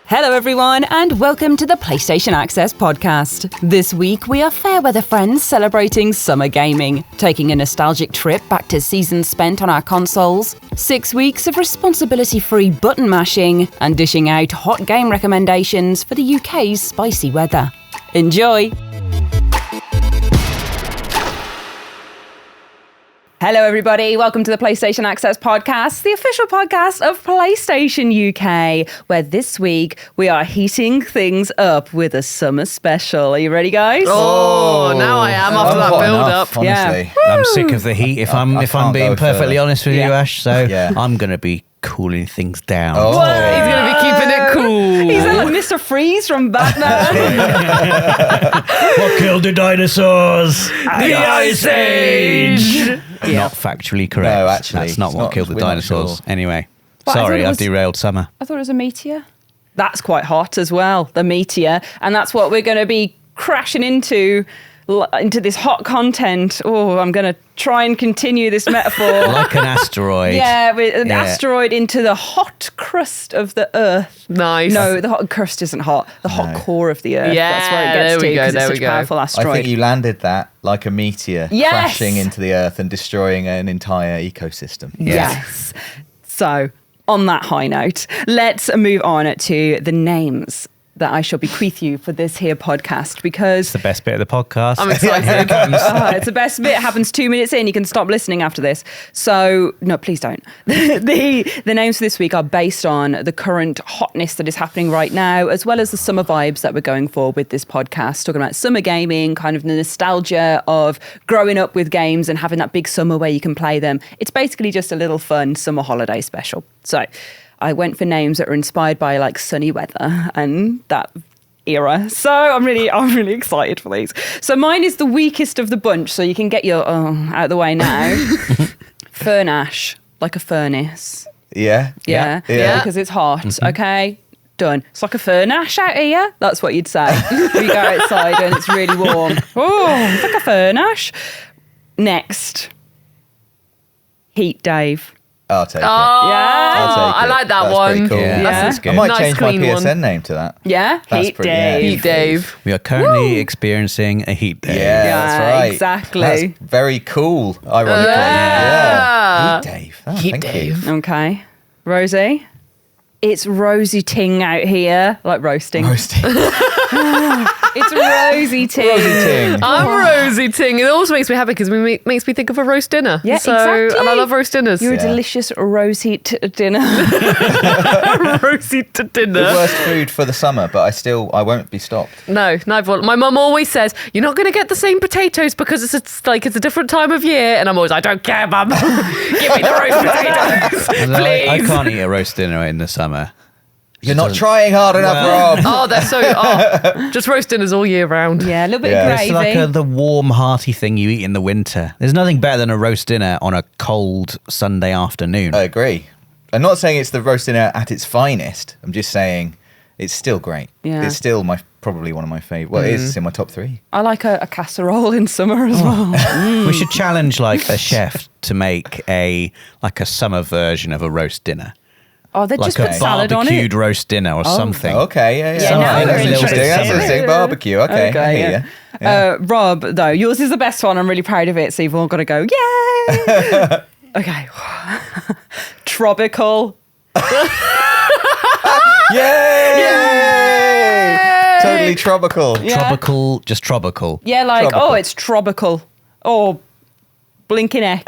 Hello everyone and welcome to the PlayStation Access podcast. This week we are fair weather friends celebrating summer gaming, taking a nostalgic trip back to seasons spent on our consoles, 6 weeks of responsibility-free button mashing, and dishing out hot game recommendations for the UK's spicy weather. Enjoy! Hello everybody, welcome to the PlayStation Access podcast, the official podcast of PlayStation UK, where this week we are heating things up with a summer special. Are you ready, guys? Oh, now I am after that build-up. Honestly. Yeah. I'm sick of the heat, if I'm being perfectly honest with you, Ash, so Yeah. I'm going to be cooling things down. Oh. He's going to be keeping it cool. He's like Mr. Freeze from Batman. What killed the dinosaurs? The Ice Age! Not factually correct. No, actually, That's not it's what not- killed the we're not dinosaurs. sure. Anyway, But I thought sorry, it I've was- derailed summer. I thought it was a meteor. That's quite hot as well, the meteor. And that's what we're going to be crashing into this hot content. Oh, I'm going to try and continue this metaphor. Like an asteroid. Yeah, with an Yeah. asteroid into the hot crust of the Earth. Nice. No, the hot crust isn't hot. The hot core of the Earth. Yeah, That's where it gets there we to go, because there it's we such a go. powerful I asteroid. think you landed that like a meteor Yes! crashing into the earth and destroying an entire ecosystem. Yes. So, on that high note, let's move on to the names that I shall bequeath you for this here podcast because The best bit of the podcast. I'm excited. it's the best bit. It happens 2 minutes in. You can stop listening after this. So, no, please don't. The names for this week are based on the current hotness that is happening right now, as well as the summer vibes that we're going for with this podcast, talking about summer gaming, kind of the nostalgia of growing up with games and having that big summer where you can play them. It's basically just a little fun summer holiday special. So I went for names that are inspired by like sunny weather and that era. So I'm really excited for these. So mine is the weakest of the bunch, so you can get your out of the way now. Furnash, like a furnace. Yeah. Yeah. Yeah. Because it's hot. Okay. Done. It's like a furnash out here. That's what you'd say. If you go outside and it's really warm. Oh, it's like a furnash. Next. Heat Dave. I'll take it. Oh, I'll take I it. like that That's one. pretty cool. Yeah, That's that's I good. might Nice, change my clean PSN one. name to that. Yeah. That's Heat pretty- Dave. yeah. Heat Dave. We are currently experiencing a heat day. Yeah, Yeah, that's right. exactly. That's very cool, ironically. Yeah. Heat Dave. Oh, Heat thank you. Dave. Okay. Rosie? It's Rosie Ting out here. Like roasting. Roasting. It's Rosie Ting. Rosie Ting. I'm Rosie Ting. It also makes me happy because it makes me think of a roast dinner. Yeah, so, exactly. And I love roast dinners. You're a Yeah. delicious rosy dinner. Rosie to The dinner. worst food for the summer, but I won't be stopped. No, neither one. My mum always says, you're not going to get the same potatoes because it's a different time of year. And I'm always, I don't care, mum. Give me the roast potatoes, please. I can't eat a roast dinner in the summer. You're not trying hard enough, Rob. Oh, they're so... just roast dinners all year round. Yeah, a little bit Yeah. of It's gravy. like the warm, hearty thing you eat in the winter. There's nothing better than a roast dinner on a cold Sunday afternoon. I agree. I'm not saying it's the roast dinner at its finest. I'm just saying it's still great. Yeah. It's still probably one of my favourite. Well, it is. It's in my top 3. I like a casserole in summer as well. We should challenge like a chef to make a summer version of a roast dinner. Oh, they Like just a put salad on barbecued it. roast dinner or something. Okay, yeah. Yeah, All now right, we're that's interesting. That's interested. interesting. Barbecue. Okay, I hear yeah. you. Yeah. Rob, though, yours is the best one. I'm really proud of it. So you've all got to go, yay! Okay. Tropical. Yay! Totally tropical. Yeah. Tropical, just tropical. Yeah, like, Tropical. oh, it's tropical. Oh, blinking heck.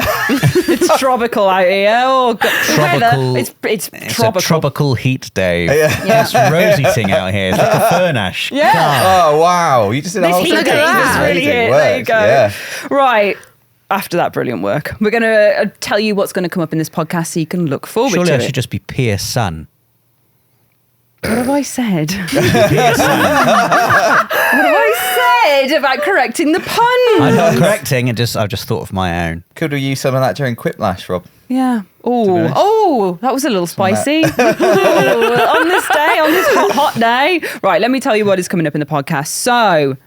It's tropical out here. Oh, God. The weather, Tropical. it's It's tropical. a tropical heat day. Yeah. It's rosy-ting out here. It's like a furnash. Yeah. Oh, wow. You just did a This whole heat sentence. day at is that. really Amazing it. work. There you go. Yeah. Right. After that brilliant work, we're going to tell you what's going to come up in this podcast so you can look forward Surely to I it. should just be Pierce Sun. What have I said? Pierce Sun. What have I said about correcting the pun? I'm not correcting. I've just thought of my own. Could we use some of that during Quiplash, Rob? Yeah. To be Oh, honest. oh, Ooh, that was a little spicy. Ooh, on this hot day. Right, let me tell you what is coming up in the podcast. So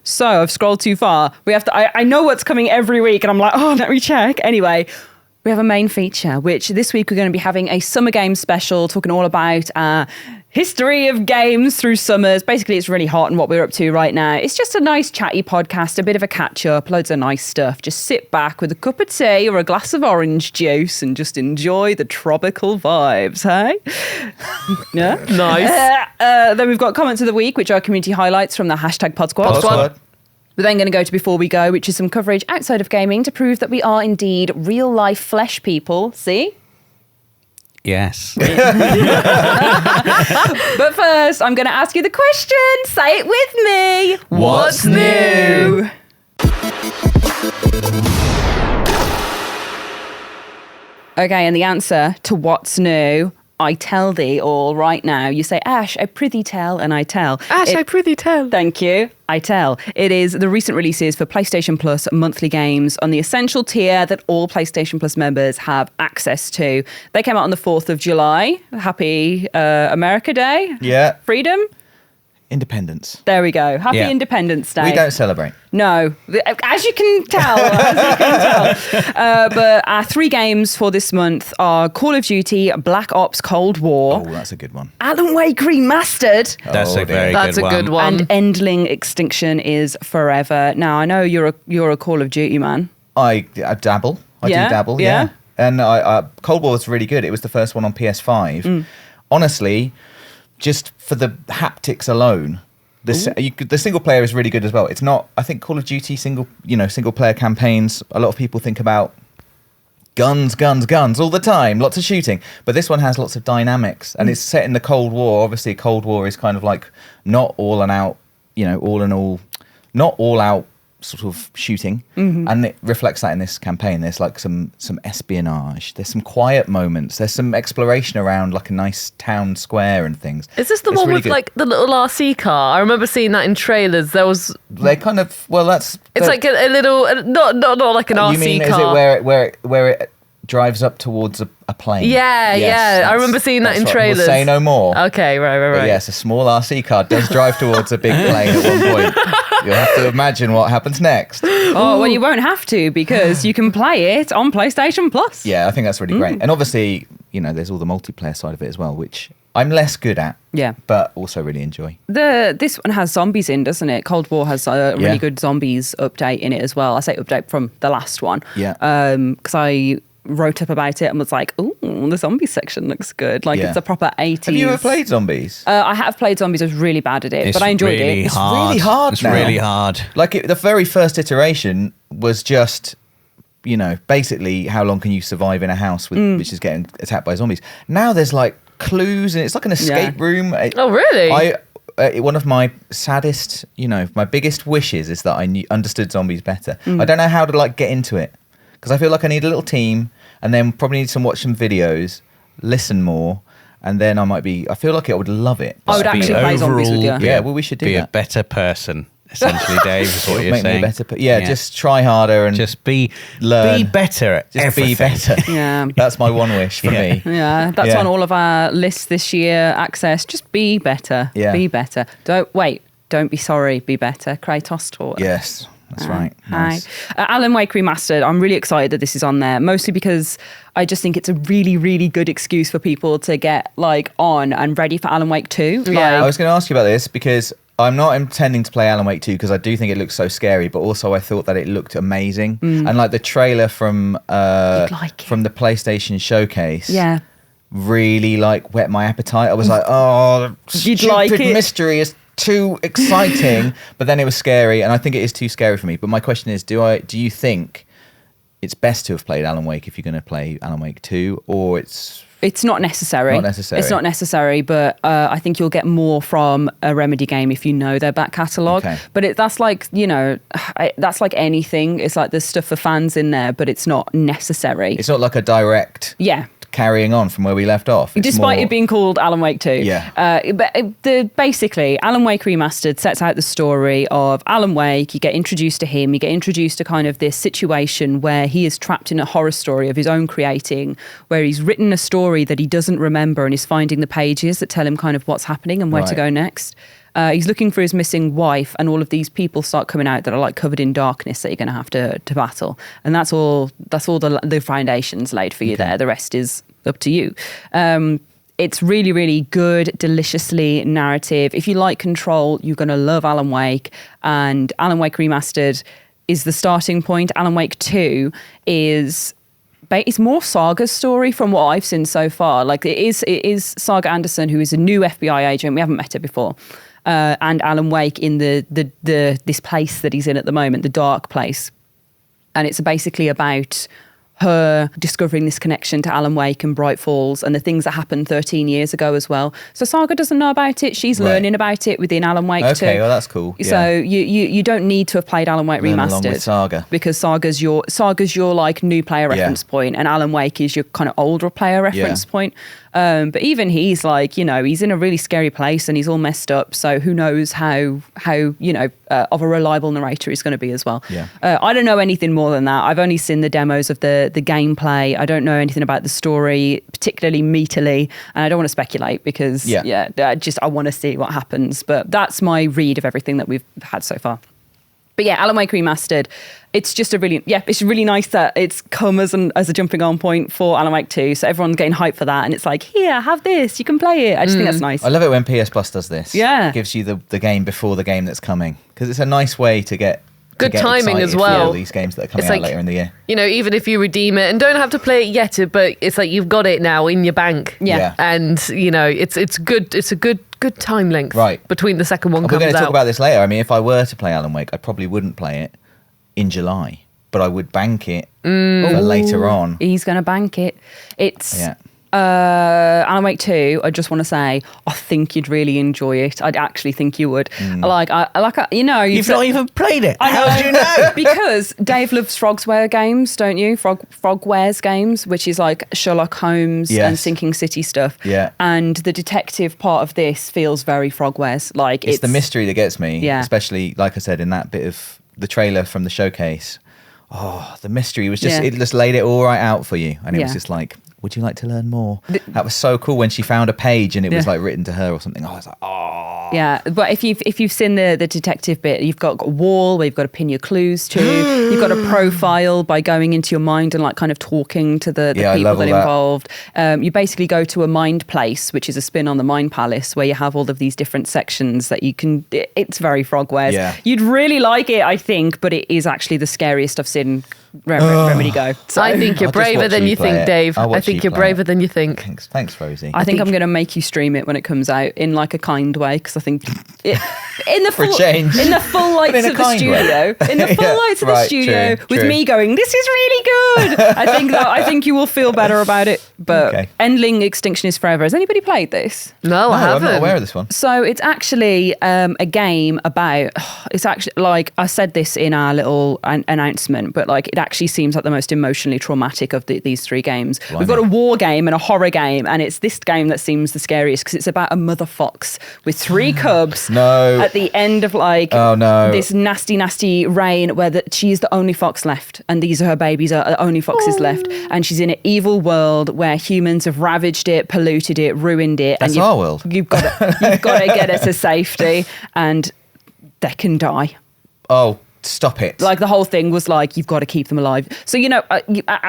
I've scrolled too far. We have to. I know what's coming every week, and I'm like, oh, let me check. Anyway, we have a main feature, which this week we're going to be having a summer games special, talking all about history of games through summers. Basically, it's really hot and what we're up to right now. It's just a nice chatty podcast, a bit of a catch up, loads of nice stuff. Just sit back with a cup of tea or a glass of orange juice and just enjoy the tropical vibes, hey? Yeah. Nice. Then we've got comments of the week, which are community highlights from the hashtag Pod Squad. Pod Squad. We're then going to go to Before We Go, which is some coverage outside of gaming to prove that we are indeed real life flesh people. See? Yes. But first, I'm going to ask you the question. Say it with me. What's new? Okay, and the answer to what's new, I tell thee all right now. You say, Ash, I prithee tell, and I tell. I prithee tell. Thank you. I tell. It is the recent releases for PlayStation Plus monthly games on the essential tier that all PlayStation Plus members have access to. They came out on the 4th of July. Happy America Day. Yeah. Freedom. Independence. There we go. Happy Yeah. Independence Day. We don't celebrate. No, as you can tell. But our 3 games for this month are Call of Duty, Black Ops Cold War, Oh, that's a good one. Alan Wake Remastered, That's Oh, a dear. very That's good a one. good one. and Endling Extinction is Forever. Now, I know you're a Call of Duty man. I dabble. I Yeah? do dabble, Yeah? yeah. And Cold War was really good. It was the first one on PS5. Honestly, just for the haptics alone, the single player is really good as well. It's not. I think Call of Duty single player campaigns. A lot of people think about guns all the time, lots of shooting. But this one has lots of dynamics, and it's set in the Cold War. Obviously, Cold War is kind of like not all and out, not all out sort of shooting, and it reflects that in this campaign. There's like some espionage, there's some quiet moments, there's some exploration around like a nice town square and things. Is this the It's one really with good. like the little RC car? I remember seeing that in trailers. There was. They kind of It's like a little, not like an RC you mean car. is it where it drives up towards a plane? Yeah, Yes, yeah. I that's- remember seeing that in that's right. trailers. We'll say no more. Okay, right. But yes, a small RC car does drive towards a big plane at one point. You'll have to imagine what happens next. Oh, well, you won't have to because you can play it on PlayStation Plus. Yeah, I think that's really great. And obviously, there's all the multiplayer side of it as well, which I'm less good at. Yeah. But also really enjoy. This one has zombies in, doesn't it? Cold War has a really Yeah. good zombies update in it as well. I say update from the last one. Yeah. Because I wrote up about it and was like, ooh, the zombie section looks good. Like Yeah. it's a proper 80s. Have you ever played Zombies? I have played zombies. I was really bad at it, It's but I enjoyed really it. It's hard. really hard It's now. really hard. Like the very first iteration was just, basically how long can you survive in a house which is getting attacked by zombies. Now there's like clues and it's like an escape room. Oh, really? One of my saddest, my biggest wishes is that I understood zombies better. I don't know how to like get into it because I feel like I need a little team and then probably need to watch some videos, listen more, and then I feel like I would love it. I would But- actually play zombies with you. Yeah, well, we should do be that. a better person. Essentially, Dave, is It what would you're make me saying. a better. Just try harder and Just be learn. better at just everything. be better. Yeah. That's my one wish for Yeah. me. Yeah, that's Yeah. on all of our lists this year. Access, just be better. Yeah. Be better. Don't be sorry, be better. Kratos taught. Yes, that's right. Nice. Hi. Alan Wake Remastered. I'm really excited that this is on there, mostly because I just think it's a really, really good excuse for people to get like on and ready for Alan Wake 2. Yeah. I was going to ask you about this because I'm not intending to play Alan Wake 2 because I do think it looks so scary, but also I thought that it looked amazing. And like the trailer from like it. from the PlayStation showcase, Yeah. really like whet my appetite. I was like, oh, the You'd stupid like it. mystery is too exciting, but then it was scary, and I think it is too scary for me. But my question is, do you think it's best to have played Alan Wake if you're going to play Alan Wake 2, or It's not necessary. Not necessary. It's not necessary, but I think you'll get more from a Remedy game if you know their back catalogue. Okay. But that's like, that's like anything. It's like there's stuff for fans in there, but it's not necessary. it's not like a direct yeah. carrying on from where we left off. It's Despite more- it being called Alan Wake 2. Yeah. Basically, Alan Wake Remastered sets out the story of Alan Wake. You get introduced to him. You get introduced to kind of this situation where he is trapped in a horror story of his own creating, where he's written a story that he doesn't remember and is finding the pages that tell him kind of what's happening and where to Right. go next. He's looking for his missing wife, and all of these people start coming out that are like covered in darkness that you're going to have to battle. And that's all the foundations laid for you there. The rest is up to you. It's really, really good, deliciously narrative. If you like Control, you're going to love Alan Wake. And Alan Wake Remastered is the starting point. Alan Wake 2 is... It's more Saga's story from what I've seen so far. Like it is Saga Anderson, who is a new FBI agent. We haven't met her before. And Alan Wake in this place that he's in at the moment, the dark place. And it's basically about her discovering this connection to Alan Wake and Bright Falls and the things that happened 13 years ago as well. So Saga doesn't know about it. She's learning about it within Alan Wake 2. Okay, well, that's cool. So you don't need to have played Alan Wake Learn Remastered along with Saga. because Saga's your like new player reference point, and Alan Wake is your kind of older player reference point. But even he's like, he's in a really scary place and he's all messed up. So who knows how of a reliable narrator he's going to be as well. Yeah. I don't know anything more than that. I've only seen the demos of the gameplay. I don't know anything about the story, particularly meatily, and I don't want to speculate because I want to see what happens. But that's my read of everything that we've had so far. But yeah, Alan Wake Remastered, it's just it's really nice that it's come as a jumping on point for Alan Wake 2. So everyone's getting hyped for that. And it's like, here, have this, you can play it. I just think that's nice. I love it when PS Plus does this. Yeah. It gives you the game before the game that's coming. Because it's a nice way to get... Good timing excited as well. For these games that are coming It's out like, later in the year. Even if you redeem it and don't have to play it yet, but it's like you've got it now in your bank. Yeah. And it's good. It's a good time length between the second one We're comes going to out. talk about this later. I mean, if I were to play Alan Wake, I probably wouldn't play it in July, but I would bank it for later on. He's going to bank it. It's... Yeah. Alan Wake 2, I just want to say, I think you'd really enjoy it. I'd actually think you would. You've not even played it. How do you know? Because Dave loves Frogware games, don't you? Frogwares games, which is like Sherlock Holmes and Sinking City stuff. Yeah. And the detective part of this feels very Frogwares. Like It's the mystery that gets me, Yeah. especially, like I said, in that bit of the trailer from the showcase. Oh, the mystery was just, it just laid it all right out for you. And it was just like, would you like to learn more? That was so cool when she found a page and it was like written to her or something. I was like, oh. Yeah, but if you've seen the detective bit, you've got a wall where you've got to pin your clues to. You've got a profile by going into your mind and like kind of talking to the people that are involved. You basically go to a mind place, which is a spin on the Mind Palace, where you have all of these different sections that you can. It's very Frogwares. Yeah. You'd really like it, I think, but it is actually the scariest I've seen Remedy go. So I think you're I'll just braver watch than you you play think, it. Dave. I'll I watch think you you're play braver it. than you think. Thanks, Rosie. I think I'm going to make you stream it when it comes out in like a kind way, because I think in the For full change. in the full lights in a of the kind way. studio, in the full lights of the studio, with me going, this is really good. I think you will feel better about it. But Endling Extinction is Forever. Has anybody played this? No, I haven't. I'm not aware of this one. So it's actually a game about. It's actually like I said this in our little announcement, but like it actually seems like the most emotionally traumatic of these three games. Blimey. We've got a war game and a horror game, and it's this game that seems the scariest because it's about a mother fox with 3 cubs. No. At the end of like this nasty rain where she's the only fox left, and these are her babies are the only foxes left, and she's in an evil world where humans have ravaged it, polluted it, ruined it. That's and our world. You've got to get her to safety, and they can die. Oh, stop it. Like the whole thing was like, you've got to keep them alive. So,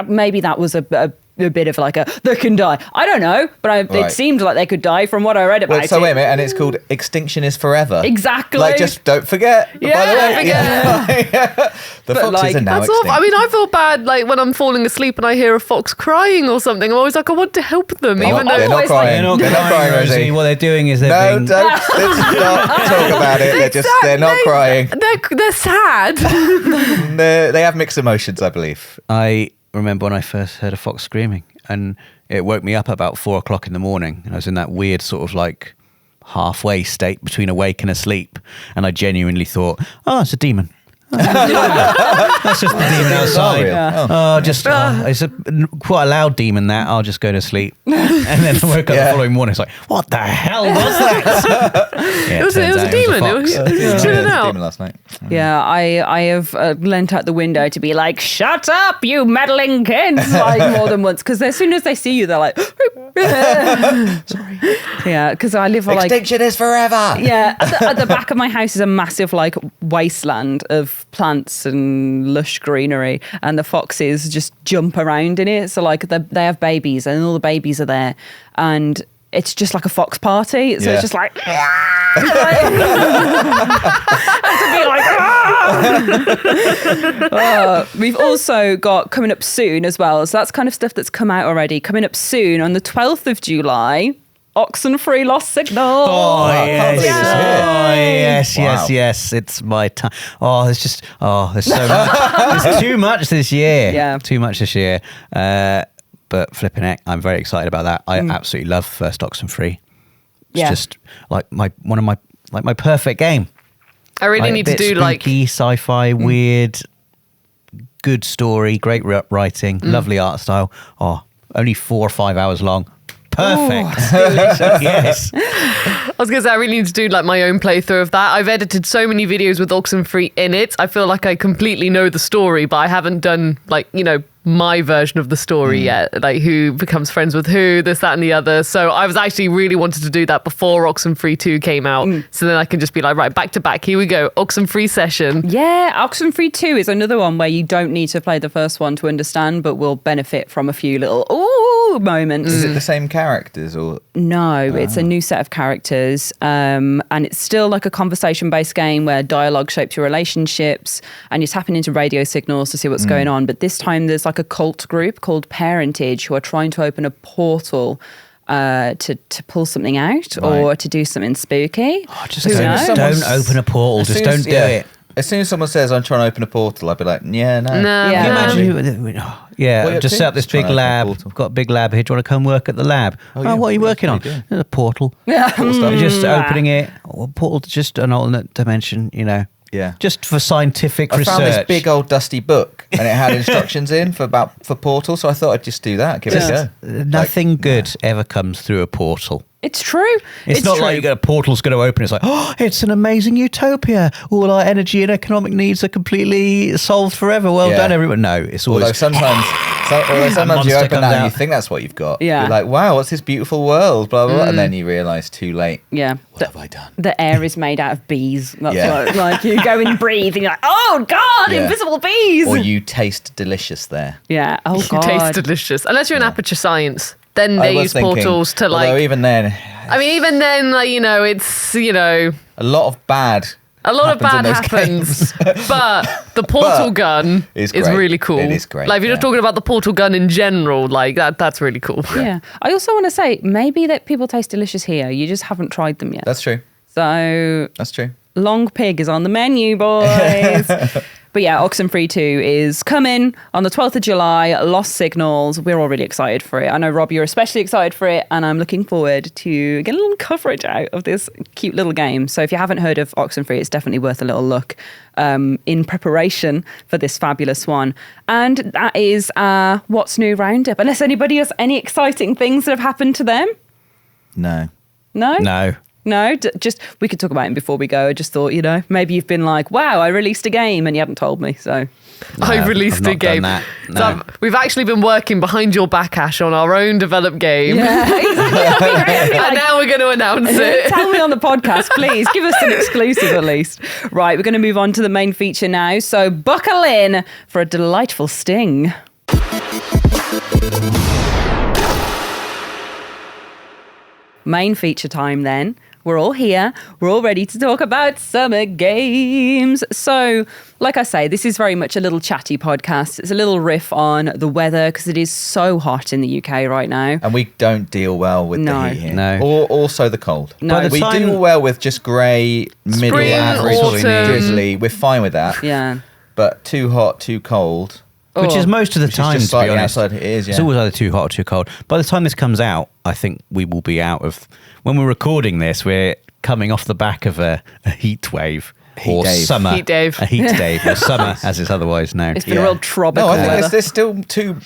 maybe that was a bit of like they can die. I don't know, but it seemed like they could die from what I read about it. So wait a minute, and it's called Extinction is Forever. Exactly. Like, just don't forget. Yeah, by the way. don't forget. The But, foxes like, are now That's extinct. awful. I mean, I feel bad like when I'm falling asleep and I hear a fox crying or something. I'm always like, I want to help them, They're even not- though they're not crying. They're not crying, Rosie. What they're doing is they're No, being... don't. Let's not talk about it. They're not crying. They're sad. They have mixed emotions, I believe. I remember when I first heard a fox screaming, and it woke me up about 4 o'clock in the morning, and I was in that weird sort of like halfway state between awake and asleep, and I genuinely thought, oh, it's a demon. That's just the demon outside. Yeah. It's quite a loud demon that. I'll just go to sleep. And then I woke up the following morning, it's like, what the hell was that? It was a demon. It was chilling out. Demon last night. Yeah, I have leant out the window to be like, shut up, you meddling kids, like more than once. Because as soon as they see you, they're like, sorry. Yeah, because I live like... Extinction is forever. Yeah, at the back of my house is a massive like wasteland of plants and lush greenery, and the foxes just jump around in it. So like they have babies, and all the babies are there, and it's just like a fox party. So it's just like, we've also got coming up soon as well. So that's kind of stuff that's come out already. Coming up soon on the 12th of July. Oxenfree Lost Signal. Oh, yes. Wow. Yes. It's my time. Oh, there's so much. There's too much this year. Yeah. Too much this year. But flipping heck, I'm very excited about that. I absolutely love first Oxenfree. It's just like my perfect game. I really Like, need a to bit do like spooky, sci-fi, weird, good story, great writing, lovely art style. Oh, only 4 or 5 hours long. Perfect. Yes. I was going to say, I really need to do like my own playthrough of that. I've edited so many videos with Oxenfree in it. I feel like I completely know the story, but I haven't done like, my version of the story yet. Like who becomes friends with who, this, that, and the other. So I was actually really wanted to do that before Oxenfree 2 came out. So then I can just be like, right, back to back, here we go. Oxenfree session. Yeah, Oxenfree 2 is another one where you don't need to play the first one to understand, but will benefit from a few little moments. Is it the same characters or? No, it's a new set of characters, and it's still like a conversation-based game where dialogue shapes your relationships, and you're tapping into radio signals to see what's going on. But this time there's like a cult group called Parentage who are trying to open a portal to pull something out or to do something spooky. Oh, just Who knows? don't open a portal. Just don't do it. As soon as someone says I'm trying to open a portal, I'd be like, yeah, no. No. Yeah. Can you What imagine? are you Just up set to? up this Just trying big to open a lab. portal. Got a big lab here. Do you want to come work at the lab? Oh, yeah. What are you working on? What are you A portal. Yeah. Just opening it. Or portal to just an alternate dimension, Yeah. Just for scientific I research. found this big old dusty book and it had instructions in for portal, so I thought I'd just do that, give it a go. Nothing good ever comes through a portal. It's true. It's not true. like a portal's going to open. It's like, oh, it's an amazing utopia. All our energy and economic needs are completely solved forever. Well done, everyone. No, it's always. Although sometimes you monster open comes that and out. you think that's what you've got. Yeah. You're like, wow, what's this beautiful world? Blah, blah, blah. And then you realise too late. Yeah. What have I done? The air is made out of bees. That's Yeah. what, like you go and breathe and you're like, oh God, Yeah. invisible bees. Or you taste delicious there. Yeah. Oh You God. taste delicious. Unless you're in aperture science. Then I they was use thinking, portals to although like... even then, I mean, even then, like, it's, a lot of bad a lot of bad happens in those happens, but the portal gun It's is great. really cool. It is great, Like, if you're just yeah. talking about the portal gun in general, like, that's really cool. Yeah. I also want to say maybe that people taste delicious here. You just haven't tried them yet. That's true. So That's true. Long Pig is on the menu, boys. But yeah, Oxenfree 2 is coming on the 12th of July. Lost Signals. We're all really excited for it. I know, Rob, you're especially excited for it, and I'm looking forward to getting a little coverage out of this cute little game. So if you haven't heard of Oxenfree, it's definitely worth a little look in preparation for this fabulous one. And that is What's New Roundup. Unless anybody has any exciting things that have happened to them? No. No? No. No, just we could talk about it before we go. I just thought, maybe you've been like, wow, I released a game and you haven't told me. So I released I've a not done game. that. So No. we've actually been working behind your back, Ash, on our own developed game. And now we're going to announce it. Tell me on the podcast, please. Give us an exclusive at least. Right, we're going to move on to the main feature now. So buckle in for a delightful sting. Main feature time then. We're all here. We're all ready to talk about summer games. So, like I say, this is very much a little chatty podcast. It's a little riff on the weather because it is so hot in the UK right now. And we don't deal well with No. the heat here. No. Or also the cold. No. By the We time- deal well with just grey, middle Spring, average, autumn. drizzly. We're fine with that. Yeah. But too hot, too cold. Which is most of the Which is time, just to be slightly honest. outside it is, It's yeah. always either too hot or too cold. By the time this comes out, I think we will be out of... When we're recording this, we're coming off the back of a heat wave. or Dave. summer. Heat Dave. A heat Dave, or summer as it's otherwise known. It's been a real tropical No, I think weather. there's still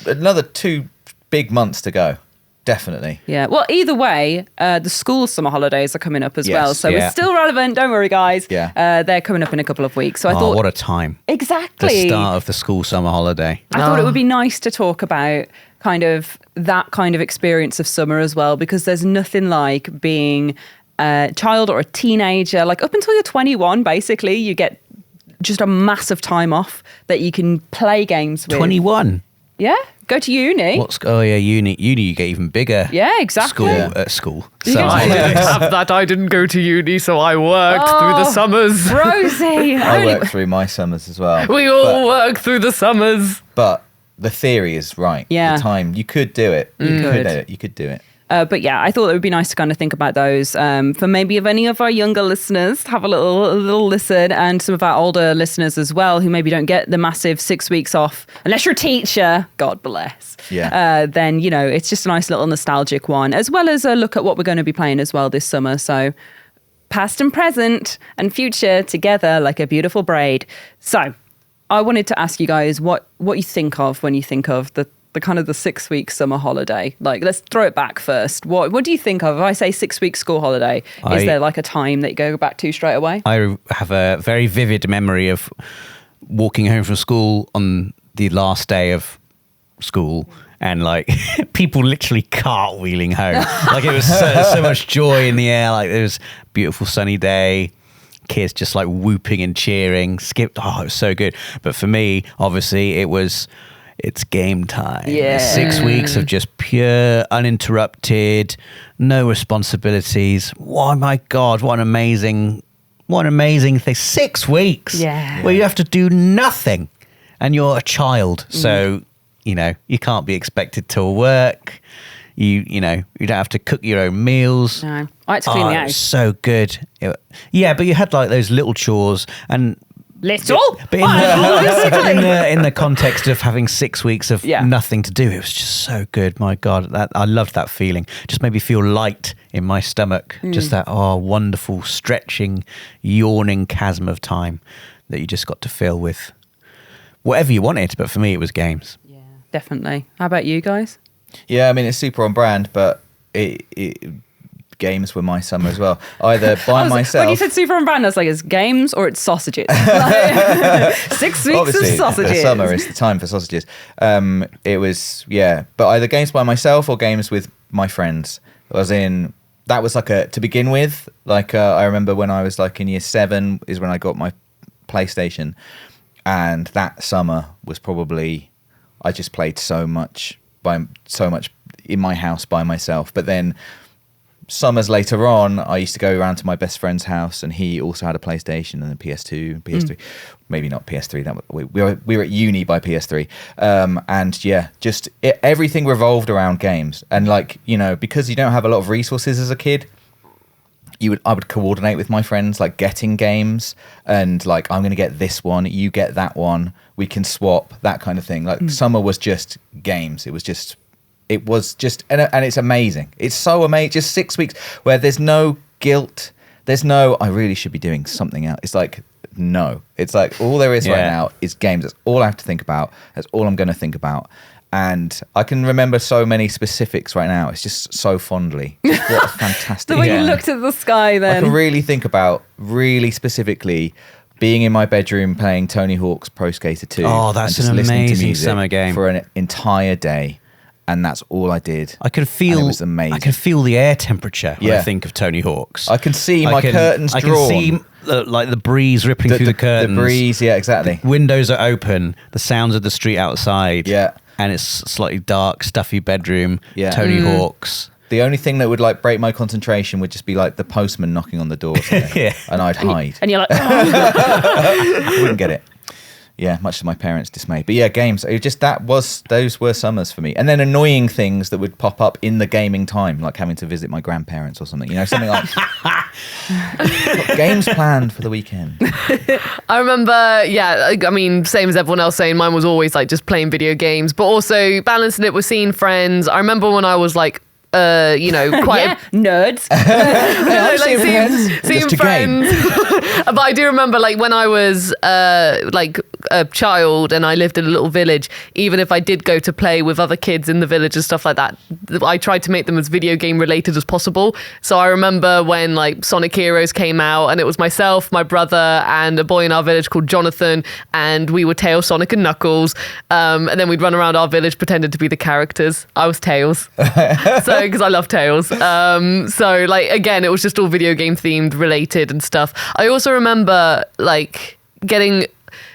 another 2 big months to go. Definitely. Yeah. Well, either way, the school summer holidays are coming up as Yes. well. So Yeah. it's still relevant. Don't worry, guys. Yeah. They're coming up in a couple of weeks. So I Oh, thought what a time. The exactly. start of the school summer holiday. I thought it would be nice to talk about kind of that kind of experience of summer as well, because there's nothing like being a child or a teenager. Like up until you're 21, basically, you get just a massive time off that you can play games with. 21. Yeah. Go to uni. Uni you get even bigger. Yeah, exactly. School. You Summer get I to- holidays. didn't have that. I didn't go to uni, so I worked through the Oh. summers. Rosie. I worked through my summers as well. We all work through the summers. But the theory is right. Yeah. The time, you could do it. You could. do it. You could do it. But yeah, I thought it would be nice to kind of think about those for maybe if any of our younger listeners have a little listen, and some of our older listeners as well who maybe don't get the massive 6 weeks off, unless you're a teacher, God bless. Yeah. Then, you know, it's just a nice little nostalgic one, as well as a look at what we're going to be playing as well this summer. So past and present and future together like a beautiful braid. So I wanted to ask you guys what you think of when you think of the kind of the 6 week summer holiday. Like, let's throw it back first. What do you think of? If I say 6 week school holiday, is there like a time that you go back to straight away? I have a very vivid memory of walking home from school on the last day of school, and like people literally cartwheeling home. Like it was so much joy in the air. Like it was a beautiful sunny day. Kids just like whooping and cheering. Skipped. Oh, it was so good. But for me, obviously, it's game time. Yeah. 6 weeks of just pure, uninterrupted, no responsibilities. Oh my God, what an amazing thing. 6 weeks. Yeah. Where you have to do nothing and you're a child. So, you know, you can't be expected to work. You don't have to cook your own meals. No. I had to clean the It house. was so good. Yeah, but you had like those little chores and Little? but in the context of having 6 weeks of Yeah. nothing to do, it was just so good. My God, I loved that feeling. Just made me feel light in my stomach. Just that wonderful stretching, yawning chasm of time that you just got to fill with whatever you wanted. But for me, it was games. Yeah, definitely. How about you guys? Yeah, I mean, it's super on brand, but games were my summer as well. Either by myself. When you said super on brand, I was like, it's games or it's sausages. Like, 6 weeks Obviously, of sausages. the summer is the time for sausages. It was, but either games by myself or games with my friends. That was like to begin with, like I remember when I was like in year 7 is when I got my PlayStation, and that summer was probably, I just played so much in my house by myself. But then summers later on, I used to go around to my best friend's house, and he also had a PlayStation and a PS2, PS3, maybe not PS3. We were at uni by PS3, and yeah, just everything revolved around games. And like, you know, because you don't have a lot of resources as a kid, I would coordinate with my friends, like getting games, and like, I'm going to get this one, you get that one, we can swap, that kind of thing. Like summer was just games. It was just, and it's amazing. It's so amazing. Just 6 weeks where there's no guilt. There's no, I really should be doing something else. It's like, no. It's like all there is right now is games. That's all I have to think about. That's all I'm going to think about. And I can remember so many specifics right now. It's just so fondly. Just what a fantastic The way you time. looked at the sky I then. can really think about, really specifically, being in my bedroom playing Tony Hawk's Pro Skater 2. Oh, that's and just an listening to amazing music summer game. for an entire day. And that's all I did. I can feel. And it was amazing. I can feel the air temperature when I Yeah. think of Tony Hawk's. I can see my curtains I drawn. can see like the breeze rippling through the curtains. The breeze, yeah, exactly. Windows are open. The sounds of the street outside. Yeah. And it's slightly dark, stuffy bedroom. Yeah. Tony Hawk's. The only thing that would like break my concentration would just be like the postman knocking on the door. Yeah. And I'd hide. And you're like, I wouldn't get it. Yeah, much to my parents' dismay. But yeah, games. It just those were summers for me. And then annoying things that would pop up in the gaming time, like having to visit my grandparents or something. You know, something like got games planned for the weekend. I remember, I mean, same as everyone else saying, mine was always like just playing video games, but also balancing it with seeing friends. I remember when I was like quite Yeah, nerds. Seeing friends. seeing Just a game. friends. But I do remember, like, when I was like a child and I lived in a little village, even if I did go to play with other kids in the village and stuff like that, I tried to make them as video game related as possible. So I remember when like Sonic Heroes came out, and it was myself, my brother, and a boy in our village called Jonathan, and we would Tails, Sonic, and Knuckles, and then we'd run around our village pretending to be the characters. I was Tails, so because I love Tails. So like, again, it was just all video game themed related and stuff. I also remember like getting.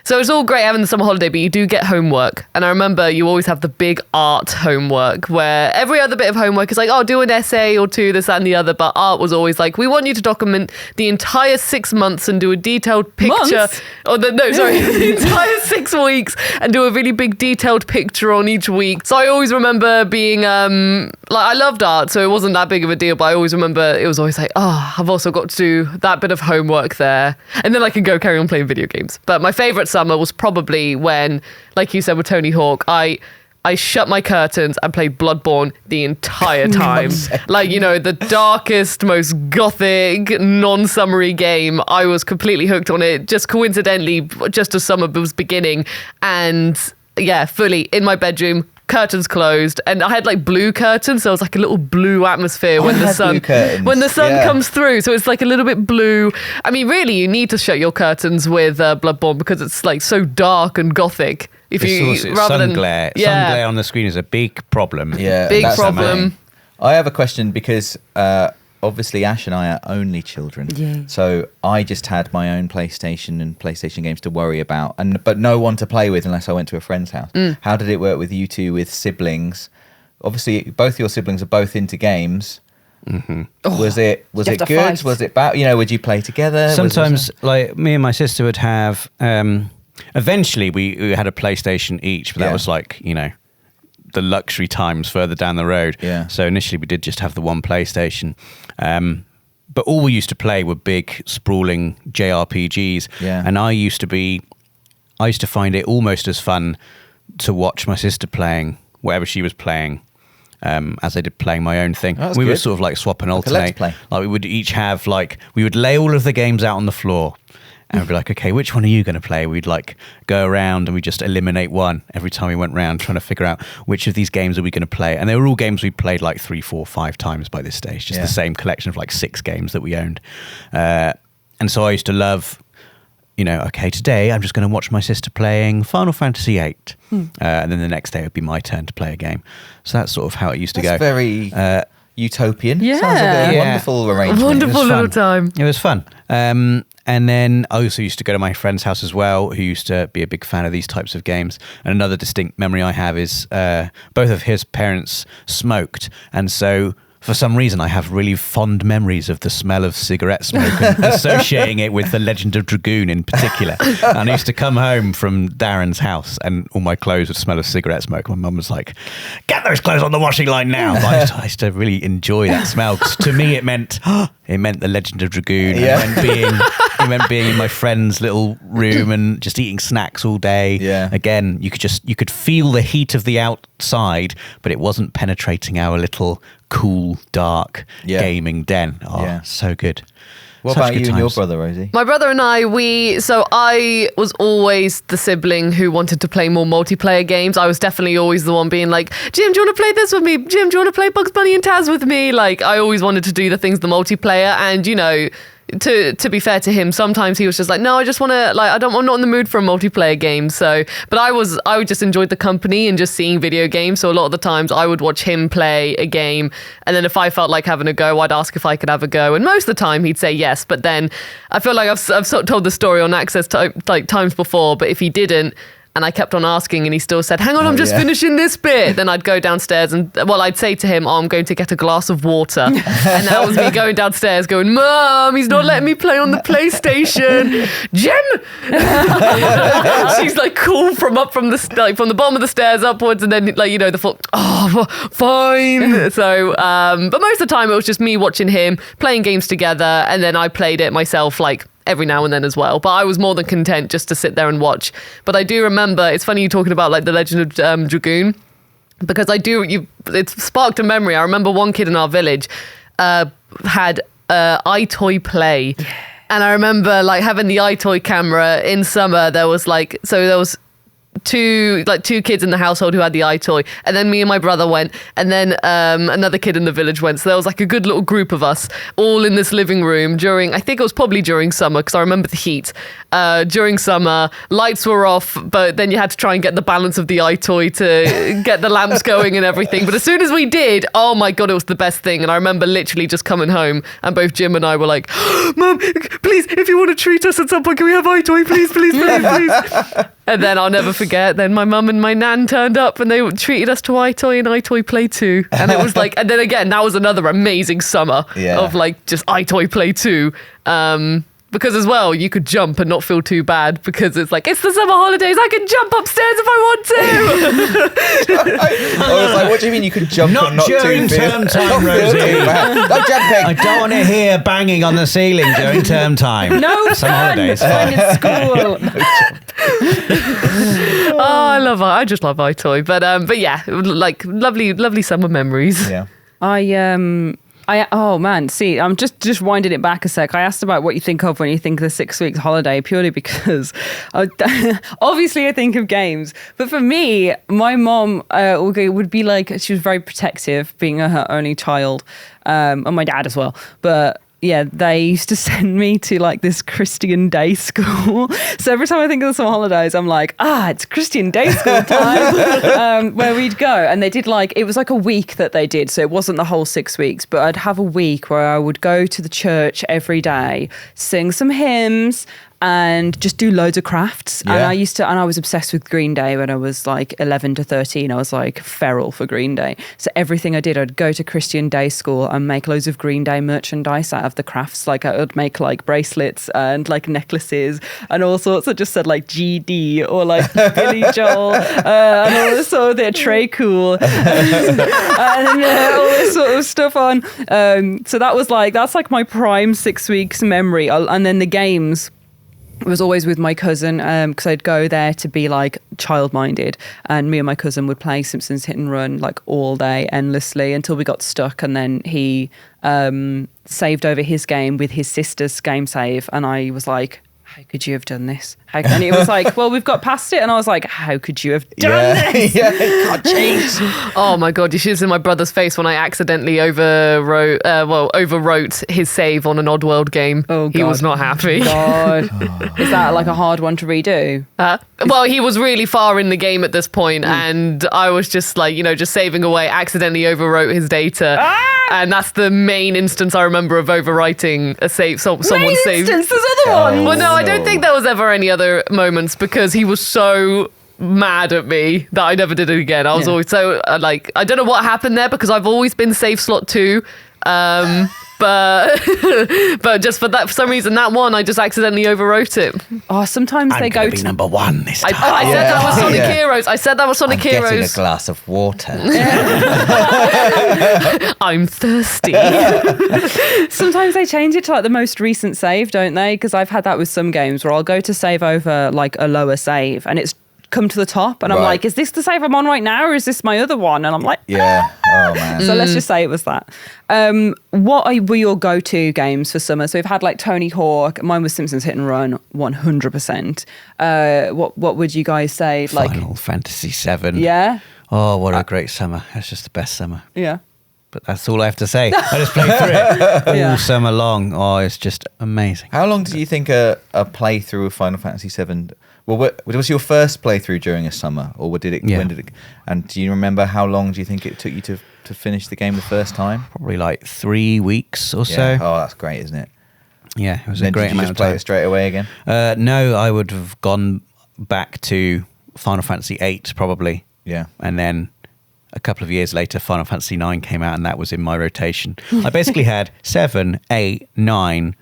So it's all great having the summer holiday, but you do get homework. And I remember you always have the big art homework where every other bit of homework is like, oh, do an essay or two, this, that, and the other. But art was always like, we want you to document the entire 6 months and do a detailed picture. Months? The entire 6 weeks and do a really big detailed picture on each week. So I always remember being, I loved art, so it wasn't that big of a deal. But I always remember it was always like, oh, I've also got to do that bit of homework there. And then I can go carry on playing video games. But my favorite summer was probably when, like you said with Tony Hawk, I shut my curtains and played Bloodborne the entire time. Like, the darkest, most gothic, non-summery game. I was completely hooked on it, just coincidentally, just as summer was beginning. And yeah, fully in my bedroom, curtains closed, and I had like blue curtains, so it was like a little blue atmosphere when the sun comes through. So it's like a little bit blue. I mean, really, you need to shut your curtains with Bloodborne because it's like so dark and gothic. If sun glare on the screen is a big problem. Yeah, big problem. I have a question because obviously Ash and I are only children. Yeah. So I just had my own PlayStation and PlayStation games to worry about, but no one to play with unless I went to a friend's house. How did it work with you two with siblings? Obviously, both your siblings are both into games. Mm-hmm. Was it good? Fight. Was it bad? Would you play together? Sometimes, like me and my sister would have. Eventually, we had a PlayStation each, but that was like the luxury times further down the road. Yeah. So initially we did just have the one PlayStation. But all we used to play were big, sprawling JRPGs. Yeah. And I used to find it almost as fun to watch my sister playing whatever she was playing as I did playing my own thing. Oh, we good. would sort of like swap and Let's alternate. play. Like we would each have we would lay all of the games out on the floor. And we'd be like, okay, which one are you going to play? We'd like go around and we just eliminate one every time we went round, trying to figure out which of these games are we going to play. And they were all games we played like 3, 4, 5 times by this stage, just the same collection of like 6 games that we owned. And so I used to love, okay, today I'm just going to watch my sister playing Final Fantasy VIII. And then the next day it would be my turn to play a game. So that's sort of how it used to go. Very utopian. Yeah. Sounds like a wonderful arrangement. Wonderful little time. It was fun. And then I also used to go to my friend's house as well, who used to be a big fan of these types of games. And another distinct memory I have is both of his parents smoked. And so for some reason, I have really fond memories of the smell of cigarette smoke and associating it with The Legend of Dragoon in particular. And I used to come home from Darren's house and all my clothes would smell of cigarette smoke. My mum was like, get those clothes on the washing line now. But I used to really enjoy that smell because to me it meant The Legend of Dragoon. Yeah. It meant being in my friend's little room and just eating snacks all day. Yeah. Again, you could feel the heat of the outside, but it wasn't penetrating our little cool, dark gaming den. Oh, so good. What Such about good you and your times. brother, Rosie? My brother and I was always the sibling who wanted to play more multiplayer games. I was definitely always the one being like, Jim, do you want to play this with me? Jim, do you want to play Bugs Bunny and Taz with me? Like, I always wanted to do the things, the multiplayer. And, to be fair to him, sometimes he was just like, no, I just want to, I'm not in the mood for a multiplayer game. So, but I just enjoyed the company and just seeing video games. So a lot of the times I would watch him play a game. And then if I felt like having a go, I'd ask if I could have a go. And most of the time he'd say yes. But then I feel like I've sort of told the story on Access times before, but if he didn't, and I kept on asking and he still said, hang on, I'm just finishing this bit. Then I'd go downstairs and, I'd say to him, I'm going to get a glass of water. And that was me going downstairs going, Mum, he's not letting me play on the PlayStation. Jim! She's like cool from the bottom of the stairs upwards and then the foot, fine. So, but most of the time it was just me watching him, playing games together, and then I played it myself every now and then as well. But I was more than content just to sit there and watch. But I do remember, it's funny you talking about The Legend of Dragoon. because it sparked a memory. I remember one kid in our village had iToy Play. And I remember like having the iToy camera in summer. There was two kids in the household who had the iToy, and then me and my brother went, and then another kid in the village went. So there was like a good little group of us all in this living room I think it was probably during summer, because I remember the heat. During summer, lights were off, but then you had to try and get the balance of the iToy to get the lamps going and everything. But as soon as we did, oh my God, it was the best thing. And I remember literally just coming home, and both Jim and I were like, Mum, please, if you want to treat us at some point, can we have iToy, please, please, please, please. And then I'll never forget, then my mum and my nan turned up and they treated us to iToy and iToy Play 2. And it was like, and then again, that was another amazing summer of like just iToy Play 2. Because as well, you could jump and not feel too bad, because it's like, it's the summer holidays, I can jump upstairs if I want to. I was like, what do you mean you can jump Not and not during too term bad? time, Not feel Rosie. too bad. Not I jumping. don't want to hear banging on the ceiling during term time. No Some fun holidays. when it's school. Oh, I just love iToy. But yeah, like lovely summer memories. Yeah. Oh man, see, I'm just winding it back a sec. I asked about what you think of when you think of the 6 weeks holiday, purely because obviously I think of games. But for me, my mom would be like, she was very protective, being her only child, and my dad as well. But yeah, they used to send me to like this Christian day school. So every time I think of the summer holidays, I'm like, it's Christian day school time, where we'd go. And they did it was like a week that they did. So it wasn't the whole 6 weeks, but I'd have a week where I would go to the church every day, sing some hymns, and just do loads of crafts. Yeah. And I was obsessed with Green Day when I was like 11 to 13. I was like feral for Green Day. So everything I did, I'd go to Christian day school and make loads of Green Day merchandise out of the crafts. Like I would make like bracelets and like necklaces and all sorts. I just said like GD or like Billy Joel and all this sort of thing, Trey Cool and all this sort of stuff on. So that's like my prime 6 weeks memory. And then the games was always with my cousin, because I'd go there to be like child-minded, and me and my cousin would play Simpsons Hit and Run like all day endlessly until we got stuck, and then he saved over his game with his sister's game save, and I was like, how could you have done this? And it was like, well, we've got past it. And I was like, how could you have done this? Yeah, God, jeez. Oh my God, you should have seen my brother's face when I accidentally overwrote his save on an Oddworld game. Oh, he God. was not happy. God. Is that like a hard one to redo? Well, he was really far in the game at this point, and I was just like, just saving away, accidentally overwrote his data. And that's the main instance I remember of overwriting a save. Someone's save. Instance, there's other ones. Well, no, I don't think there was ever any other moments, because he was so mad at me that I never did it again. I was always so I don't know what happened there, because I've always been save slot 2. But just for some reason, that one, I just accidentally overwrote it. Oh, sometimes I'm they gonna go be to number one this I time. said that was Sonic Yeah. Heroes. I said that was Sonic I'm getting a Heroes. glass of water. I'm thirsty. Sometimes they change it to like the most recent save, don't they? Because I've had that with some games where I'll go to save over like a lower save and it's come to the top and I'm Right. like, is this the save I'm on right now or is this my other one? And I'm like, Yeah. Oh, man. so let's just say it was that. Were your go-to games for summer? So we've had like Tony Hawk. Mine was Simpsons Hit and Run, 100%. What would you guys say? Final Fantasy 7. Yeah, Oh, what a great summer. That's just the best summer. yeah. But that's all I have to say. I just played through it all Yeah. summer long. Oh, it's just amazing. How long do you think a playthrough of Final Fantasy VII? Well, was your first playthrough during a summer, or did it? Yeah. When did it? And do you remember how long do you think it took you to finish the game the first time? Probably like 3 weeks or Yeah. so. Oh, that's great, isn't it? Yeah, it was Then a great did you amount just of play time. it straight away again? No, I would have gone back to Final Fantasy 8 probably. Yeah. And then a couple of years later, Final Fantasy 9 came out and that was in my rotation. I basically had 7, 8, 9,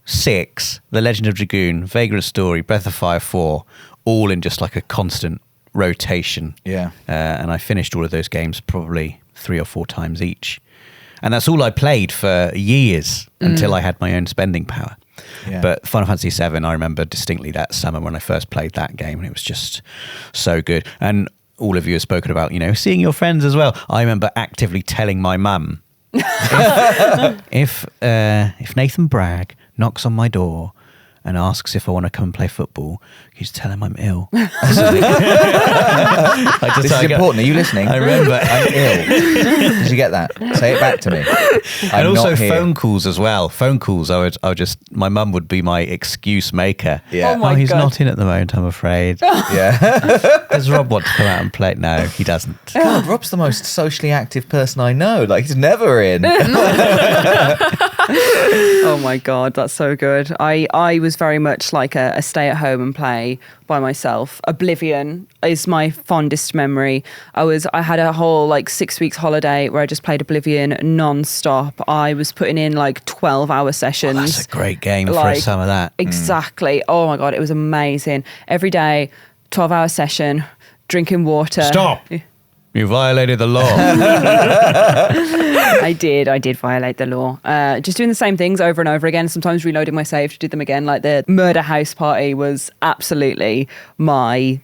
6, The Legend of Dragoon, Vagrant Story, Breath of Fire 4, all in just like a constant rotation. Yeah. And I finished all of those games probably 3 or 4 times each. And that's all I played for years until I had my own spending power. Yeah. But Final Fantasy VII, I remember distinctly that summer when I first played that game, and it was just so good. And all of you have spoken about, seeing your friends as well. I remember actively telling my mum, if Nathan Bragg knocks on my door and asks if I want to come and play football, you just tell him I'm ill. This is important. Are you listening? I remember. I'm ill. Did you get that? Say it back to me. And also phone calls as well. Phone calls, my mum would be my excuse maker. Yeah. Oh my he's God. not in at the moment, I'm afraid. Yeah. Does Rob want to come out and play? No, he doesn't. God, Rob's the most socially active person I know. Like, he's never in. Oh my God, that's so good. I was very much like a stay at home and play by myself. Oblivion is my fondest memory. I had a whole 6 weeks holiday where I just played Oblivion non-stop. I was putting in 12-hour sessions. Oh, that's a great game for a sum of that. Exactly. Oh my God, it was amazing. Every day, 12-hour session, drinking water. Stop. You violated the law. I did violate the law. Just doing the same things over and over again, sometimes reloading my save to do them again. Like the murder house party was absolutely my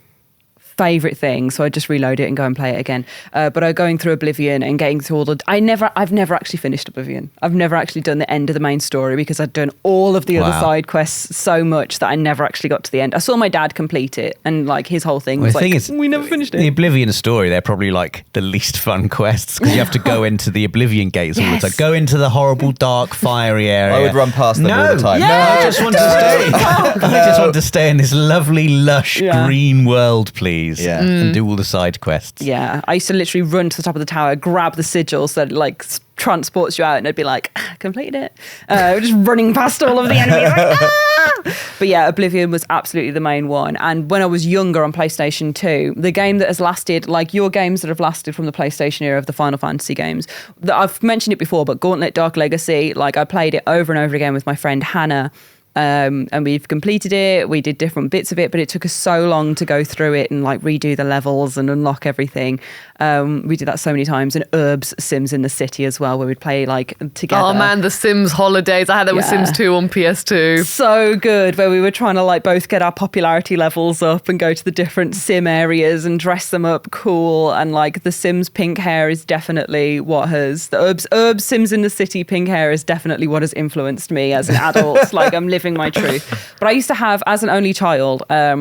favourite thing, so I just reload it and go and play it again. But I'm going through Oblivion and getting through all the... I've never actually finished Oblivion. I've never actually done the end of the main story because I'd done all of the other side quests so much that I never actually got to the end. I saw my dad complete it, and his whole thing was the thing is, we never finished it. The Oblivion story, they're probably the least fun quests because you have to go into the Oblivion gates all the time. Go into the horrible, dark, fiery area. I would run past them all the time. Yeah. No, I just want to stay. I just want to stay in this lovely, lush, green world, please. Yeah. And do all the side quests. Yeah, I used to literally run to the top of the tower, grab the sigil so that transports you out, and I'd be like, completed it. Just running past all of the enemies. But yeah, Oblivion was absolutely the main one. And when I was younger on PlayStation 2, the game that has lasted, your games that have lasted from the PlayStation era of the Final Fantasy games, that I've mentioned it before, but Gauntlet Dark Legacy, I played it over and over again with my friend Hannah. And we've completed it. We did different bits of it, but it took us so long to go through it and redo the levels and unlock everything. We did that so many times. And Herb's Sims in the City as well, where we'd play together. Oh man, the Sims holidays. I had that with Sims 2 on PS2. So good, where we were trying to both get our popularity levels up and go to the different Sim areas and dress them up cool. And the Sims pink hair is definitely what has the Herb's Sims in the City pink hair is definitely what has influenced me as an adult. I'm living my truth. But I used to have, as an only child, I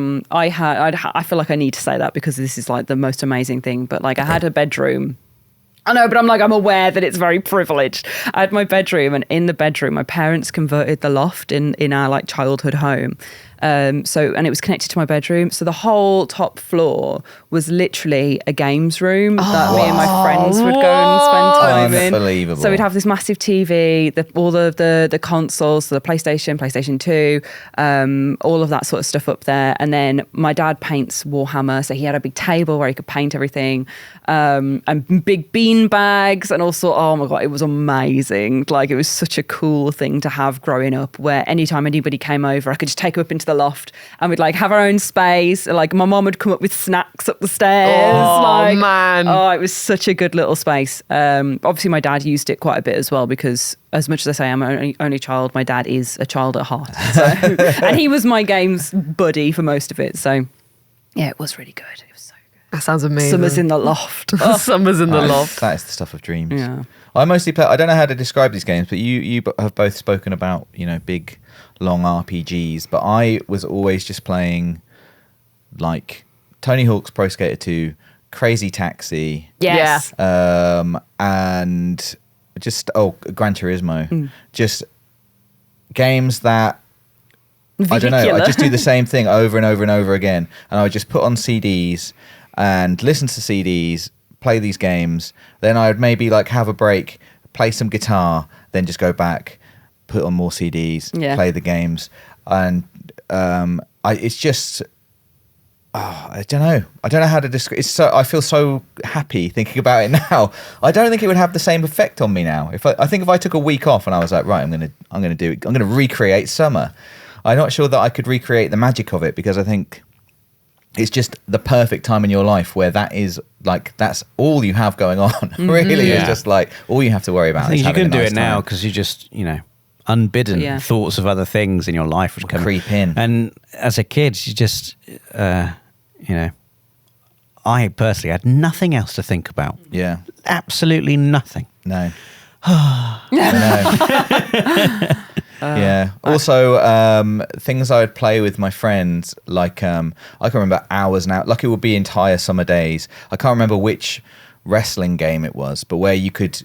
feel like I need to say that because this is the most amazing thing, but I had a bedroom. I know, but I'm aware that it's very privileged. I had my bedroom, and in the bedroom, my parents converted the loft in our childhood home. And it was connected to my bedroom. So the whole top floor was literally a games room that me and my friends would go and spend time in. Unbelievable. So we'd have this massive TV, all the consoles, so the PlayStation 2, all of that sort of stuff up there. And then my dad paints Warhammer, so he had a big table where he could paint everything, and big bean bags, and also, oh my God, it was amazing. It was such a cool thing to have growing up, where anytime anybody came over, I could just take them up into the loft and we'd have our own space. My mom would come up with snacks up the stairs. Oh man. Oh, it was such a good little space. Obviously my dad used it quite a bit as well, because as much as I say I'm an only child, my dad is a child at heart. So, and he was my games buddy for most of it. So yeah, it was really good. It was so good. That sounds amazing. Summer's in the loft. Summer's in the loft. That is the stuff of dreams. Yeah. I mostly play. I don't know how to describe these games, but you have both spoken about big, long RPGs. But I was always just playing Tony Hawk's Pro Skater 2, Crazy Taxi, Yes. and just Gran Turismo, just games that I don't know. I just do the same thing over and over and over again, and I would just put on CDs and listen to CDs, play these games. Then I'd maybe have a break, play some guitar, then just go back, put on more CDs, play the games, and it's just. Oh, I don't know. I don't know how to describe. I feel so happy thinking about it now. I don't think it would have the same effect on me now. I think if I took a week off and I was like, right, I'm gonna do it. I'm gonna recreate summer. I'm not sure that I could recreate the magic of it, because I think it's just the perfect time in your life where that is that's all you have going on. Really, it's just all you have to worry about. I think is you having can do a nice it now time. because you just unbidden thoughts of other things in your life would come creep in. And as a kid, you just I personally had nothing else to think about. Yeah. Absolutely nothing. No. Yeah. Also, things I would play with my friends, like I can remember hours now. Like it would be entire summer days. I can't remember which wrestling game it was, but where you could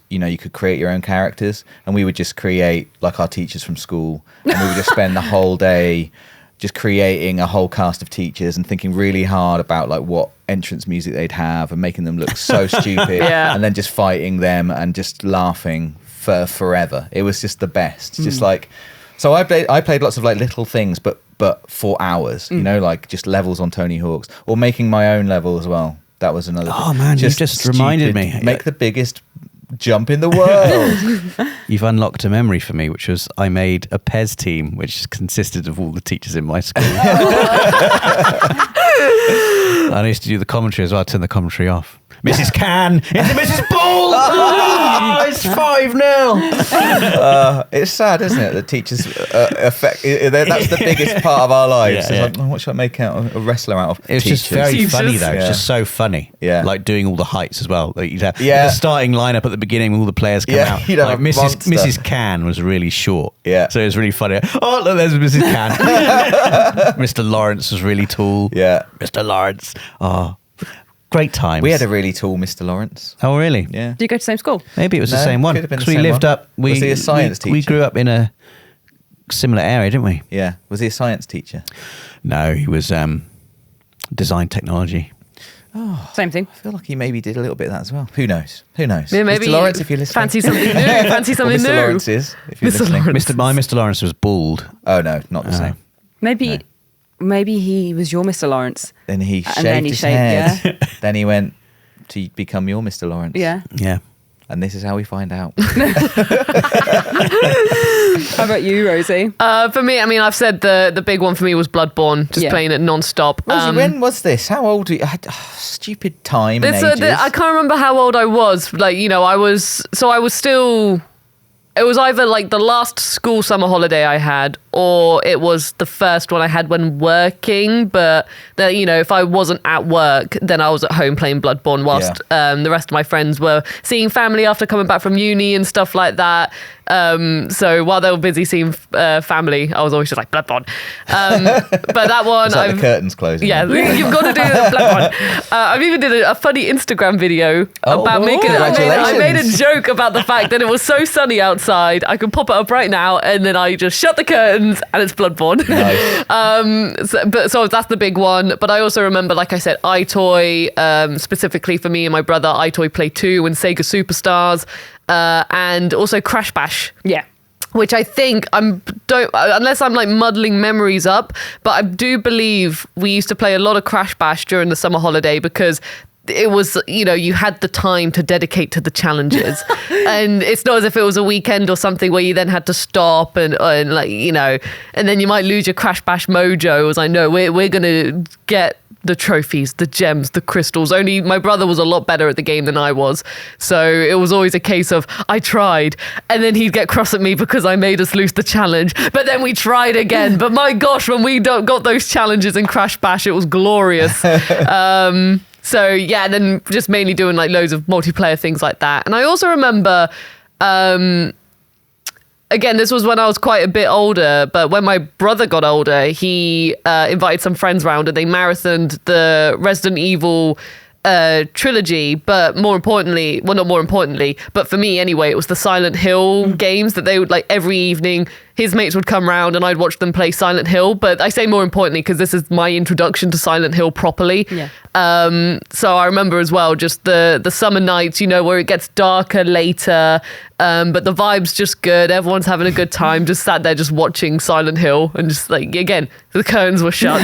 create your own characters, and we would just create like our teachers from school, and we would just spend the whole day just creating a whole cast of teachers and thinking really hard about like what entrance music they'd have and making them look so stupid, and then just fighting them and just laughing for forever. It was just the best. Just like, so I played lots of like little things, but for hours, you know, like just levels on Tony Hawk's, or making my own level as well. That was another thing. Oh man, you just reminded me. Make the biggest jump in the world. You've unlocked a memory for me, which was I made a Pez team, which consisted of all the teachers in my school. And I used to do the commentary as well. I turned the commentary off. Mrs. Can into Mrs. Bull. It's 5-0. It's sad, isn't it? The teachers affect. That's the biggest part of our lives. Yeah, It's like, what should I make out a wrestler out of? It was teachers. just very Teachers. funny though. It's Yeah. just so funny. Yeah. Like doing all the heights as well. Like you'd have Yeah. the starting lineup at the beginning when all the players come Yeah, out. you'd have Like a Mrs. monster. Mrs. Can was really short. Yeah. So it was really funny. Oh look, there's Mrs. Can. Mr. Lawrence was really tall. Yeah. Mr. Lawrence. Oh, great times. We had a really tall Mr. Lawrence. Oh really? Yeah. Do you go to the same school? Maybe it was the No, same one. could have been the Because we same lived one. up. We, Was he a science we teacher? grew up in a similar area, didn't we? Yeah. Was he a science teacher? No, he was design technology. Same thing. I feel like he maybe did a little bit of that as well. Who knows? Who knows? Yeah, maybe Mr. Lawrence, if you're listening. fancy something new. Fancy Or something Mr. new. Lawrence is, if you're Mr. listening. Lawrence. Mr. Lawrence was bald. Oh no, not the same. Maybe he was your Mr. Lawrence. Then he And shaved then he his shaved, head. Then he went to become your Mr. Lawrence. Yeah. Yeah. And this is how we find out. How about you, Rosie? For me, I mean, I've said the big one for me was Bloodborne, just Yeah. playing it non-stop. Rosie, when was this? How old were you? Stupid time and It's, ages. I can't remember how old I was. Like, you know, I was still. It was either like the last school summer holiday I had, or it was the first one I had when working. But you know, if I wasn't at work, then I was at home playing Bloodborne whilst the rest of my friends were seeing family after coming back from uni and stuff like that. So while they were busy seeing family, I was always just like Bloodborne. But that one, It's like the curtains closing. yeah, you've got to do the Bloodborne. I've even did a funny Instagram video about making it. I made a joke about the fact that it was so sunny outside. I could pop it up right now, and then I just shut the curtains, and it's Bloodborne. Nice. So that's the big one. But I also remember, like I said, iToy, specifically for me and my brother, iToy Play 2 and Sega Superstars, and also Crash Bash. Yeah. Which I think unless I'm like muddling memories up, but I do believe we used to play a lot of Crash Bash during the summer holiday because it was, you know, you had the time to dedicate to the challenges. And it's not as if it was a weekend or something where you then had to stop and like, you know, and then you might lose your Crash Bash mojo. As I know, we're going to get the trophies, the gems, the crystals. Only my brother was a lot better at the game than I was. So it was always a case of I tried and then he'd get cross at me because I made us lose the challenge. But then we tried again. But my gosh, when we got those challenges in Crash Bash, it was glorious. So yeah, and then just mainly doing like loads of multiplayer things like that. And I also remember, again, this was when I was quite a bit older, but when my brother got older, he invited some friends round and they marathoned the Resident Evil trilogy, but more importantly, well, not more importantly, but for me anyway, it was the Silent Hill games that they would like every evening. His mates would come round and I'd watch them play Silent Hill. But I say more importantly because this is my introduction to Silent Hill properly. Yeah. So I remember as well just the summer nights, you know, where it gets darker later, but the vibe's just good. Everyone's having a good time. Just sat there just watching Silent Hill and just like, again, the curtains were shut.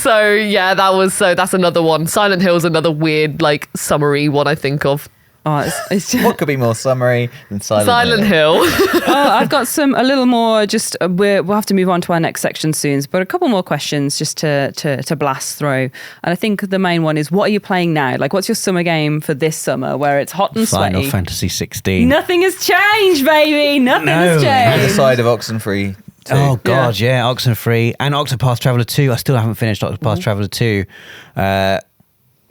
So yeah, that's another one. Silent Hill's another weird like summery one I think of. Oh, it's just, What could be more summary than Silent Hill. I've got a little more. Just we'll have to move on to our next section soon, but a couple more questions just to blast through. And I think the main one is, what are you playing now? Like, what's your summer game for this summer, where it's hot and Final sweaty? Fantasy 16. Nothing has changed, baby. Nothing has On the changed. side of Oxenfree too. Oh God, yeah, Oxenfree and Octopath Traveler 2. I still haven't finished Octopath Traveler 2.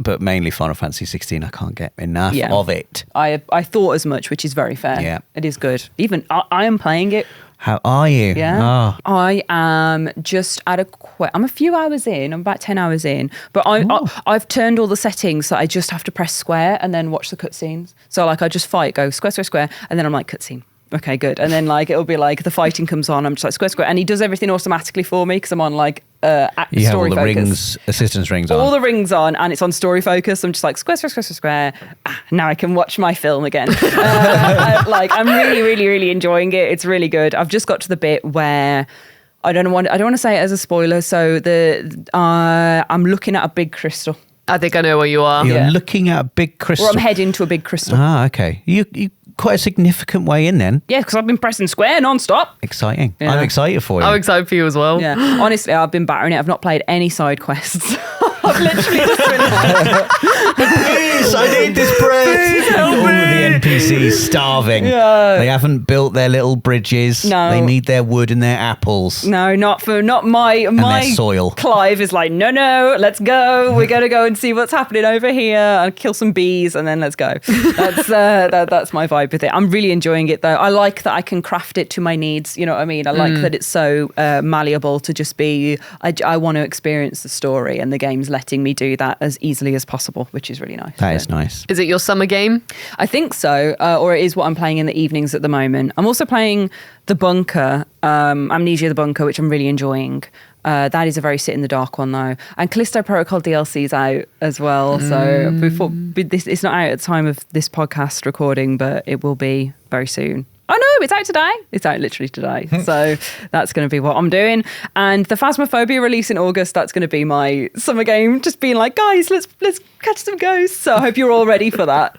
but mainly Final Fantasy 16. I can't get enough of it. I thought as much, which is very fair. Yeah. It is good. Even I am playing it. How are you? Yeah. Oh. I am just at I'm a few hours in. I'm about 10 hours in. But I've turned all the settings so I just have to press square and then watch the cutscenes. So like I just fight, go square, square, square, and then I'm like, cutscene. Okay, good. And then like it'll be like the fighting comes on. I'm just like square, square, and he does everything automatically for me because I'm on like you have all story the focus. rings, assistance rings on. All the rings on, and it's on story focus. I'm just like square, square, square, square, square. Now I can watch my film again. I'm really, really, really enjoying it. It's really good. I've just got to the bit where I don't want to say it as a spoiler. So I'm looking at a big crystal. I think I know where you are. You're looking at a big crystal. Or I'm heading to a big crystal. Ah, okay. You quite a significant way in then. Yeah, because I've been pressing square non-stop. Exciting. Yeah. I'm excited for you. I'm excited for you as well. Yeah. Honestly, I've been battering it. I've not played any side quests. I've literally just been Please, I need this bread. Please help all me. Of the NPCs starving. Yeah. They haven't built their little bridges. No. They need their wood and their apples. No, not my their soil. Clive is like, no, let's go. We're gonna go and see what's happening over here and kill some bees and then let's go. That's that's my vibe with it. I'm really enjoying it though. I like that I can craft it to my needs. You know what I mean? I like that it's so malleable to just be. I want to experience the story, and the game's letting me do that as easily as possible, which is really nice. That is nice. Is it your summer game? I think so, or it is what I'm playing in the evenings at the moment. I'm also playing The Bunker, Amnesia the Bunker, which I'm really enjoying. That is a very sit in the dark one though. And Callisto Protocol DLC is out as well. So it's not out at the time of this podcast recording, but it will be very soon. Oh no, it's out today. It's out literally today. So that's going to be what I'm doing. And the Phasmophobia release in August, that's going to be my summer game. Just being like, guys, let's catch some ghosts. So I hope you're all ready for that.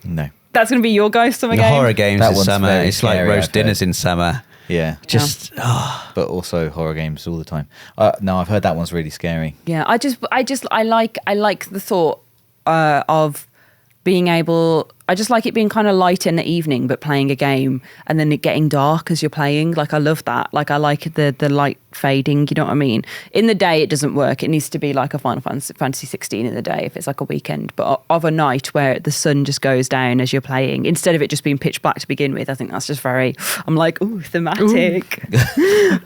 No. That's going to be your ghost summer The game? horror games That in one's summer. very It's like scary, roast I've heard. dinners in summer. Yeah. Just But also horror games all the time. No, I've heard that one's really scary. Yeah, I like the thought of being able. I just like it being kind of light in the evening, but playing a game and then it getting dark as you're playing. Like I love that. Like I like the light fading. You know what I mean? In the day, it doesn't work. It needs to be like a Final Fantasy 16 in the day if it's like a weekend. But of a night where the sun just goes down as you're playing, instead of it just being pitch black to begin with, I think that's just very. I'm like, ooh, thematic.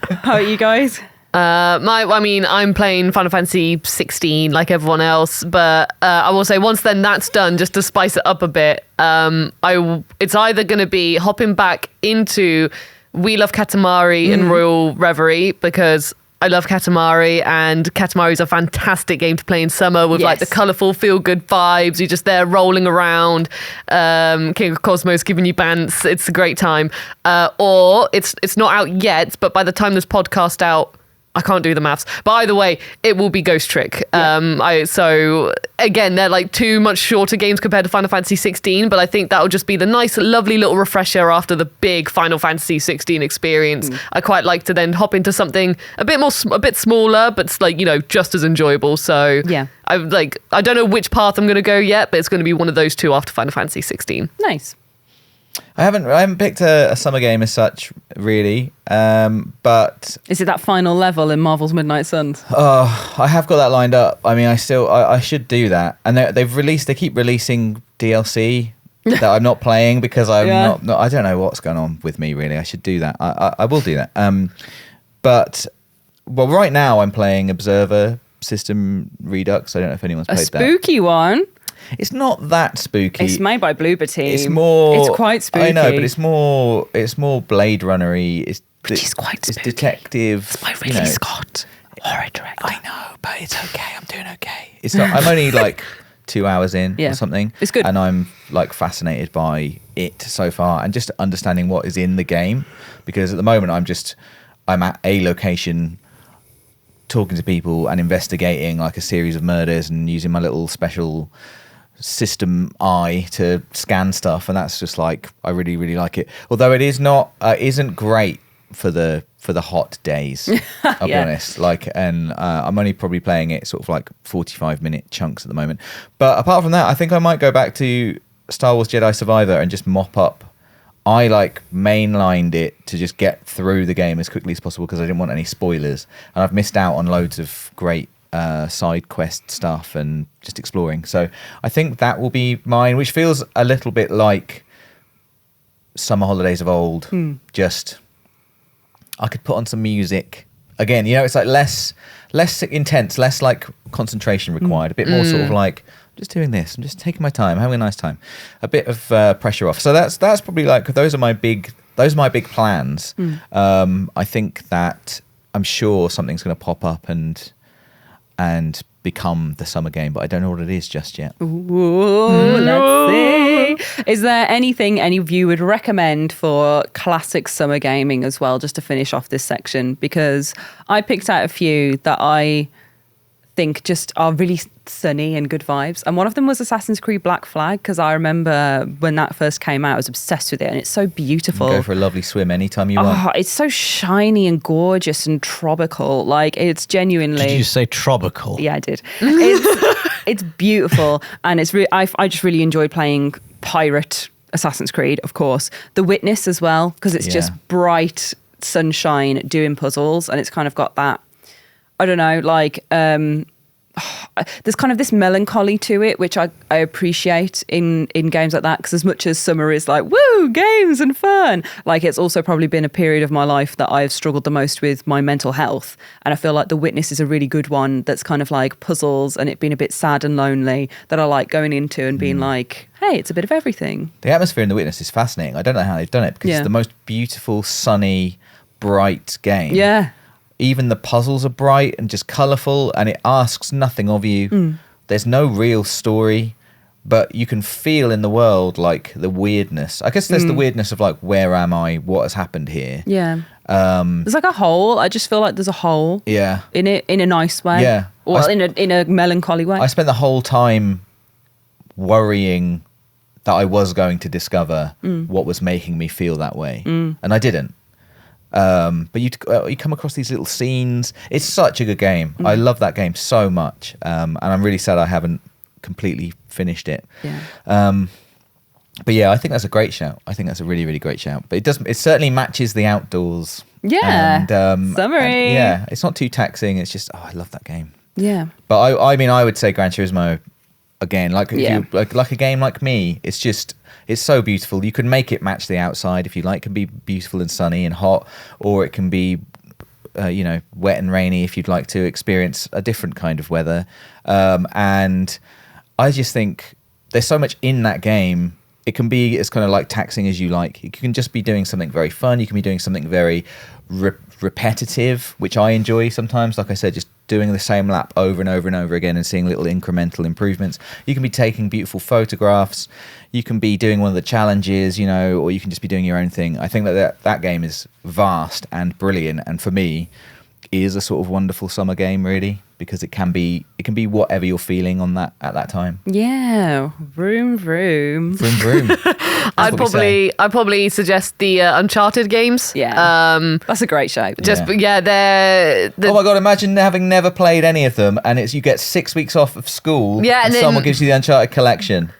How are you guys? I'm playing Final Fantasy 16 like everyone else, but I will say once then that's done, just to spice it up a bit, it's either going to be hopping back into We Love Katamari and Royal Reverie, because I love Katamari, and Katamari is a fantastic game to play in summer with like the colourful, feel-good vibes. You're just there rolling around, King of Cosmos giving you bants. It's a great time. Or it's not out yet, but by the time this podcast out, I can't do the maths. But either way, it will be Ghost Trick. So again, they're like two much shorter games compared to Final Fantasy 16, but I think that'll just be the nice, lovely little refresher after the big Final Fantasy 16 experience. I quite like to then hop into something a bit smaller, but it's like, just as enjoyable. So Yeah. I don't know which path I'm going to go yet, but it's going to be one of those two after Final Fantasy 16. Nice. I haven't picked a summer game as such, really. But Is it that final level in Marvel's Midnight Suns? I have got that lined up. I mean, I should do that. And they keep releasing DLC that I'm not playing because I'm not. I don't know what's going on with me, really. I should do that. I will do that. But right now I'm playing Observer System Redux. I don't know if anyone's A played that. spooky one. It's not that spooky. It's made by Bloober Team. It's more. It's quite spooky. I know, but it's more Blade Runner-y. Which is quite spooky. It's detective. It's by Ridley Scott, horror director. I know, but it's okay. I'm doing okay. It's not. I'm only like 2 hours in or something. It's good, and I'm like fascinated by it so far, and just understanding what is in the game, because at the moment I'm at a location, talking to people and investigating like a series of murders and using my little special system eye to scan stuff, and that's just like, I really, really like it. Although it isn't great for the hot days. I'll be honest. I'm only probably playing it sort of like 45-minute chunks at the moment. But apart from that, I think I might go back to Star Wars Jedi Survivor and just mop up. I mainlined it to just get through the game as quickly as possible because I didn't want any spoilers, and I've missed out on loads of great side quest stuff and just exploring. So I think that will be mine, which feels a little bit like summer holidays of old. Just I could put on some music again, it's like less intense, less like concentration required, a bit more sort of like I'm just doing this, I'm just taking my time, having a nice time, a bit of pressure off. So that's probably like those are my big plans. I think that I'm sure something's going to pop up and become the summer game, but I don't know what it is just yet. Ooh, let's see. Is there anything any of you would recommend for classic summer gaming as well, just to finish off this section? Because I picked out a few that I think just are really sunny and good vibes. And one of them was Assassin's Creed Black Flag, because I remember when that first came out, I was obsessed with it, and it's so beautiful. Go for a lovely swim anytime you want. It's so shiny and gorgeous and tropical. Like, it's genuinely... Did you say tropical? Yeah, I did. It's beautiful, and it's I just really enjoyed playing pirate Assassin's Creed, of course. The Witness as well, because it's just bright sunshine doing puzzles, and it's kind of got that, I don't know, like there's kind of this melancholy to it, which I appreciate in games like that, because as much as summer is like, woo, games and fun, like it's also probably been a period of my life that I've struggled the most with my mental health. And I feel like The Witness is a really good one that's kind of like puzzles and it being a bit sad and lonely, that I like going into and being like, hey, it's a bit of everything. The atmosphere in The Witness is fascinating. I don't know how they've done it, because it's the most beautiful, sunny, bright game. Yeah. Even the puzzles are bright and just colourful, and it asks nothing of you. There's no real story, but you can feel in the world like the weirdness. I guess there's the weirdness of like, where am I? What has happened here? Yeah. There's like a hole. I just feel like there's a hole. Yeah. In it, in a nice way. Yeah. Or in a melancholy way. I spent the whole time worrying that I was going to discover what was making me feel that way, and I didn't. But you come across these little scenes. It's such a good game. I love that game so much, and I'm really sad I haven't completely finished it. Yeah. But yeah, I think that's a great shout. I think that's a really, really great shout. But it certainly matches the outdoors. Yeah. And, Summary. yeah, it's not too taxing. It's just, I love that game. Yeah. But I mean, I would say Gran Turismo again. Like if you like a game like me, it's just. It's so beautiful. You can make it match the outside if you like. It can be beautiful and sunny and hot, or it can be, wet and rainy if you'd like to experience a different kind of weather. And I just think there's so much in that game. It can be as kind of like taxing as you like. You can just be doing something very fun. You can be doing something very repetitive, which I enjoy sometimes. Like I said, just doing the same lap over and over and over again and seeing little incremental improvements. You can be taking beautiful photographs. You can be doing one of the challenges, or you can just be doing your own thing. I think that game is vast and brilliant, and for me is a sort of wonderful summer game, really, because it can be whatever you're feeling on that at that time. Yeah. Vroom vroom. Vroom vroom. I'd probably suggest the Uncharted games. Yeah. That's a great show. They're oh my god! Imagine having never played any of them, and you get 6 weeks off of school. Yeah, and someone gives you the Uncharted collection.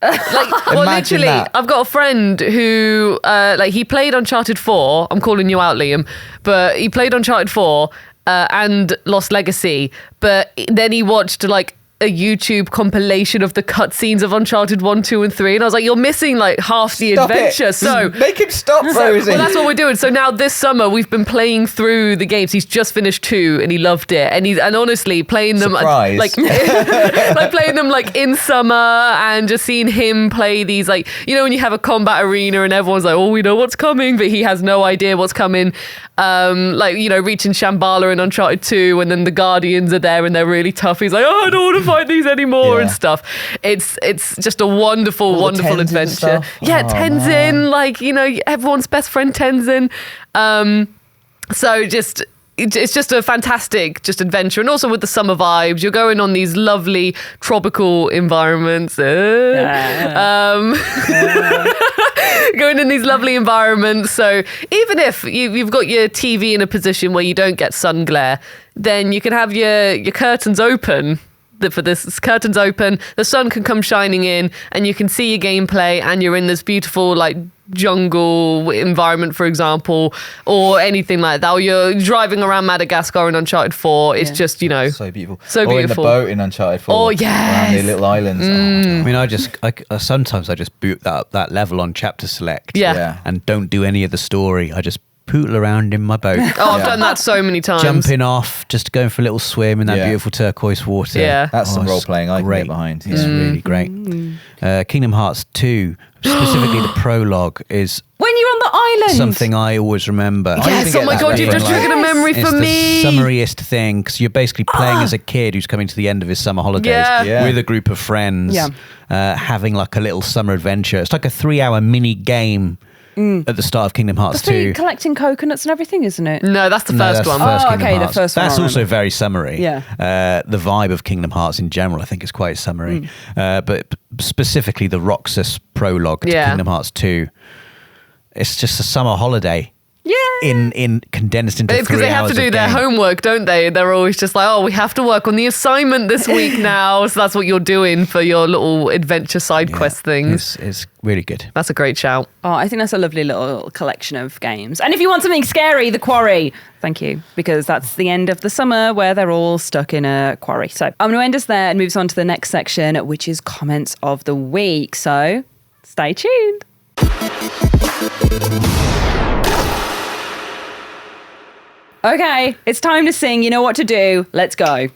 Literally, that. I've got a friend who, he played Uncharted 4. I'm calling you out, Liam, but he played Uncharted 4 and Lost Legacy. But then he watched like a YouTube compilation of the cutscenes of Uncharted 1, 2, and 3, and I was like, "You're missing like half the adventure." It. So make him stop, Rosie. Well, that's what we're doing. So now this summer we've been playing through the games. He's just finished 2 and he loved it. And honestly, playing them like playing them like in summer and just seeing him play these, like, when you have a combat arena and everyone's like, "Oh, we know what's coming," but he has no idea what's coming. Reaching Shambhala in Uncharted 2, and then the Guardians are there and they're really tough. He's like, "Oh, I don't want to fight these anymore," and stuff. It's just a wonderful adventure. Yeah, Tenzin, everyone's best friend Tenzin. So it's just a fantastic adventure, and also with the summer vibes, you're going on these lovely tropical environments. Going in these lovely environments. So even if you've got your TV in a position where you don't get sun glare, then you can have your curtains open. For this, curtains open, the sun can come shining in, and you can see your gameplay, and you're in this beautiful, like, jungle environment, for example, or anything like that. Or you're driving around Madagascar in Uncharted 4. It's just, so beautiful. So or beautiful. in the boat in Uncharted 4. Oh, yes. Around the little islands. I mean, sometimes I just boot that level on chapter select. Yeah. And don't do any of the story. I just pootle around in my boat. Oh, I've done that so many times. Jumping off, just going for a little swim in that beautiful turquoise water. Yeah. That's some it's role playing I can great. get behind. It's really great. Kingdom Hearts 2, specifically the prologue, is When you're on the island. something I always remember. Yes, oh my God, you've just triggered a memory It's for me. the summariest thing, because you're basically playing as a kid who's coming to the end of his summer holidays Yeah. with a group of friends, having like a little summer adventure. It's like a 3-hour mini game at the start of Kingdom Hearts That's where 2. you're collecting coconuts and everything, isn't it? No, that's the No, first that's one. the first Oh, Kingdom okay, the Hearts. first one That's I also remember. very summary. Yeah. The vibe of Kingdom Hearts in general, I think, is quite summary. But specifically the Roxas prologue to Yeah. Kingdom Hearts 2, it's just a summer holiday. Yeah. In condensed into 3 hours. It's because they have to do of their game. homework, don't they? They're always just like, oh, we have to work on the assignment this week now. So that's what you're doing for your little adventure side quest things. It's really good. That's a great shout. Oh, I think that's a lovely little collection of games. And if you want something scary, The Quarry. Thank you. Because that's the end of the summer where they're all stuck in a quarry. So I'm going to end us there and moves on to the next section, which is comments of the week. So stay tuned. Okay, it's time to sing. You know what to do. Let's go.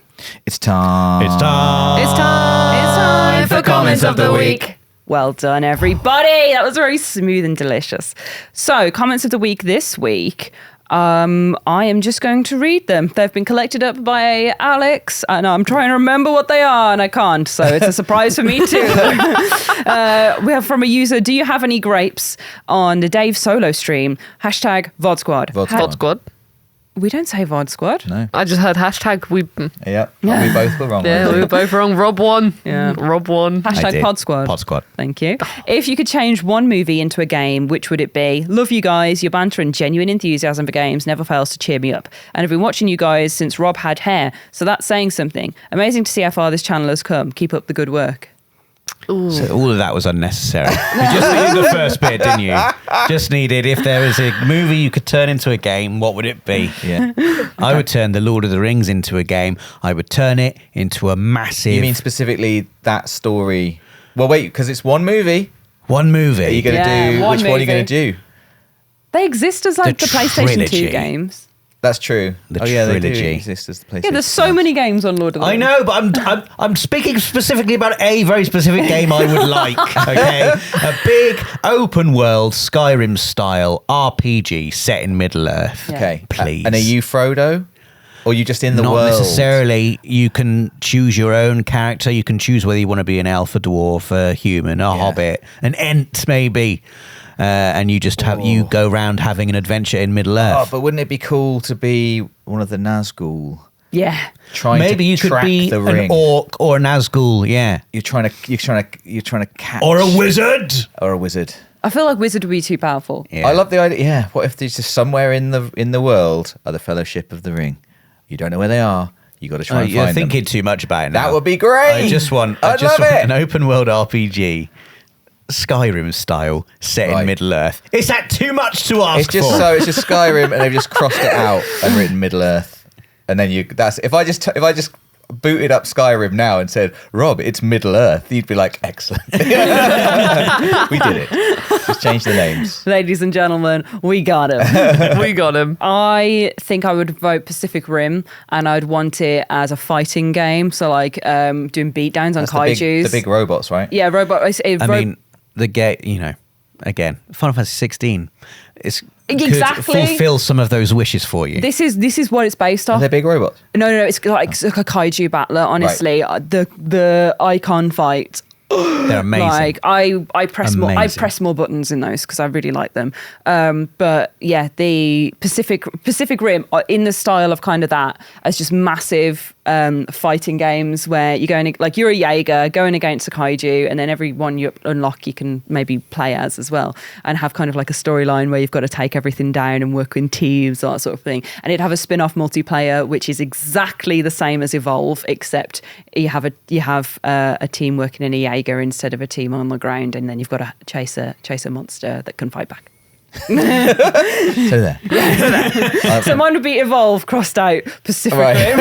It's time. It's time. It's time for comments of the week. Well done, everybody. That was very smooth and delicious. So, comments of the week this week. I am just going to read them. They've been collected up by Alex, and I'm trying to remember what they are, and I can't. So it's a surprise for me too. We have from a user: do you have any grapes on the Dave solo stream? Hashtag VOD Squad. VOD Squad. We don't say VOD Squad. No. I just heard hashtag. We both were wrong. Yeah, we were both wrong. Rob won. Yeah. Rob won. I Hashtag did. Pod Squad. Pod Squad. Thank you. If you could change one movie into a game, which would it be? Love you guys. Your banter and genuine enthusiasm for games never fails to cheer me up. And I've been watching you guys since Rob had hair, so that's saying something. Amazing to see how far this channel has come. Keep up the good work. So all of that was unnecessary. You just needed the first bit, didn't you? Just needed, if there is a movie you could turn into a game, what would it be? Yeah. I would turn The Lord of the Rings into a game. I would turn it into a massive... You mean specifically that story? Well, wait, because it's one movie. one movie? Are you going to Yeah, do? one Which one are you going movie. to do? They exist as like The the PlayStation 2 trilogy. games. That's true. The They do trilogy. exist as the PlayStation. Yeah, there's so many games on Lord of the I Rings. know, but I'm speaking specifically about a very specific game I would like. Okay, a big open world Skyrim style RPG set in Middle Earth. Yeah. Okay, Please. And are you Frodo, or are you just in the Not world? necessarily. You can choose your own character. You can choose whether you want to be an elf, a dwarf, a human, a hobbit, an ent maybe. And you just you go around having an adventure in Middle Earth. Oh, but wouldn't it be cool to be one of the Nazgul? Yeah. Trying Maybe to you could track be the an ring. orc or a Nazgul, yeah, You're trying to catch or a wizard. or a wizard. I feel like Wizard would be too powerful. Yeah. I love the idea. Yeah, what if there's just somewhere in the world are the Fellowship of the Ring? You don't know where they are. You got to try and You're find thinking them. too much about it now. That would be great. I just want I'd love it. an open world RPG, Skyrim style, set Right. in Middle Earth. Is that too much to ask It's just for? so it's just Skyrim, and they've just crossed it out and written Middle Earth, and then if I just booted up Skyrim now and said, Rob, it's Middle Earth, you'd be like, excellent. We did it. Just change the names. Ladies and gentlemen, we got him. We got him. I think I would vote Pacific Rim, and I'd want it as a fighting game. So like doing beatdowns on That's kaijus. the big robots, right? Yeah, robot. I mean, the game, again, Final Fantasy 16 could Exactly. fulfill some of those wishes for you. this is what it's based Are off. they big robots? No, it's like a kaiju battler. Honestly, the icon fight. They're amazing. Like I press Amazing. more buttons in those because I really like them. But yeah, the Pacific Rim in the style of kind of that as just massive fighting games where you're going like you're a Jaeger going against a kaiju, and then every one you unlock you can maybe play as well, and have kind of like a storyline where you've got to take everything down and work in teams, that sort of thing. And it'd have a spin-off multiplayer which is exactly the same as Evolve, except you have a team working in a Jaeger instead of a team on the ground, and then you've got to chase a monster that can fight back. So there. So mine would be Evolve crossed out Pacific Rim.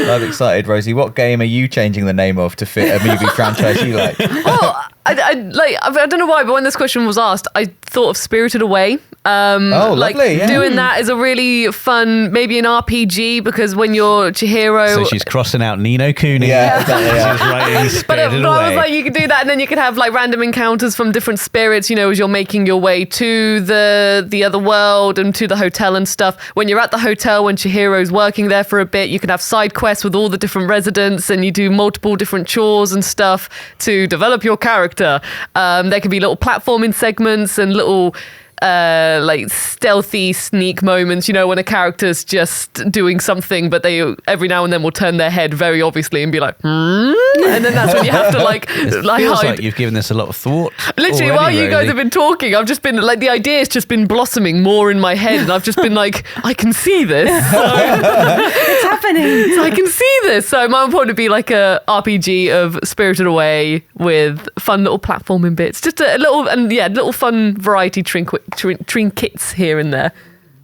I'm excited, Rosie. What game are you changing the name of to fit a movie franchise you like? Well, I don't know why, but when this question was asked, I thought of Spirited Away. Lovely. Yeah. Doing that is a really fun, maybe an RPG, because when you're Chihiro... So she's crossing out Nino Kuni. Yeah, exactly. Yeah. She's writing Spirited But I was Away. like, you could do that, and then you could have like random encounters from different spirits, you know, as you're making your way to the other world and to the hotel and stuff. When you're at the hotel, when Chihiro's working there for a bit, you can have side quests with all the different residents, and you do multiple different chores and stuff to develop your character. There could be little platforming segments and little like stealthy sneak moments, you know, when a character's just doing something, but they every now and then will turn their head very obviously and be like, and then that's when you have to like Feels hide. like you've given this a lot of thought. Literally, already, while you guys Rosie. have been talking, I've just been like, the idea's just been blossoming more in my head, and I've just been like, I can see this. It's happening. So I can see this. So mine would probably be like a RPG of Spirited Away with fun little platforming bits, just a little, and yeah, little fun variety trinkets here and there,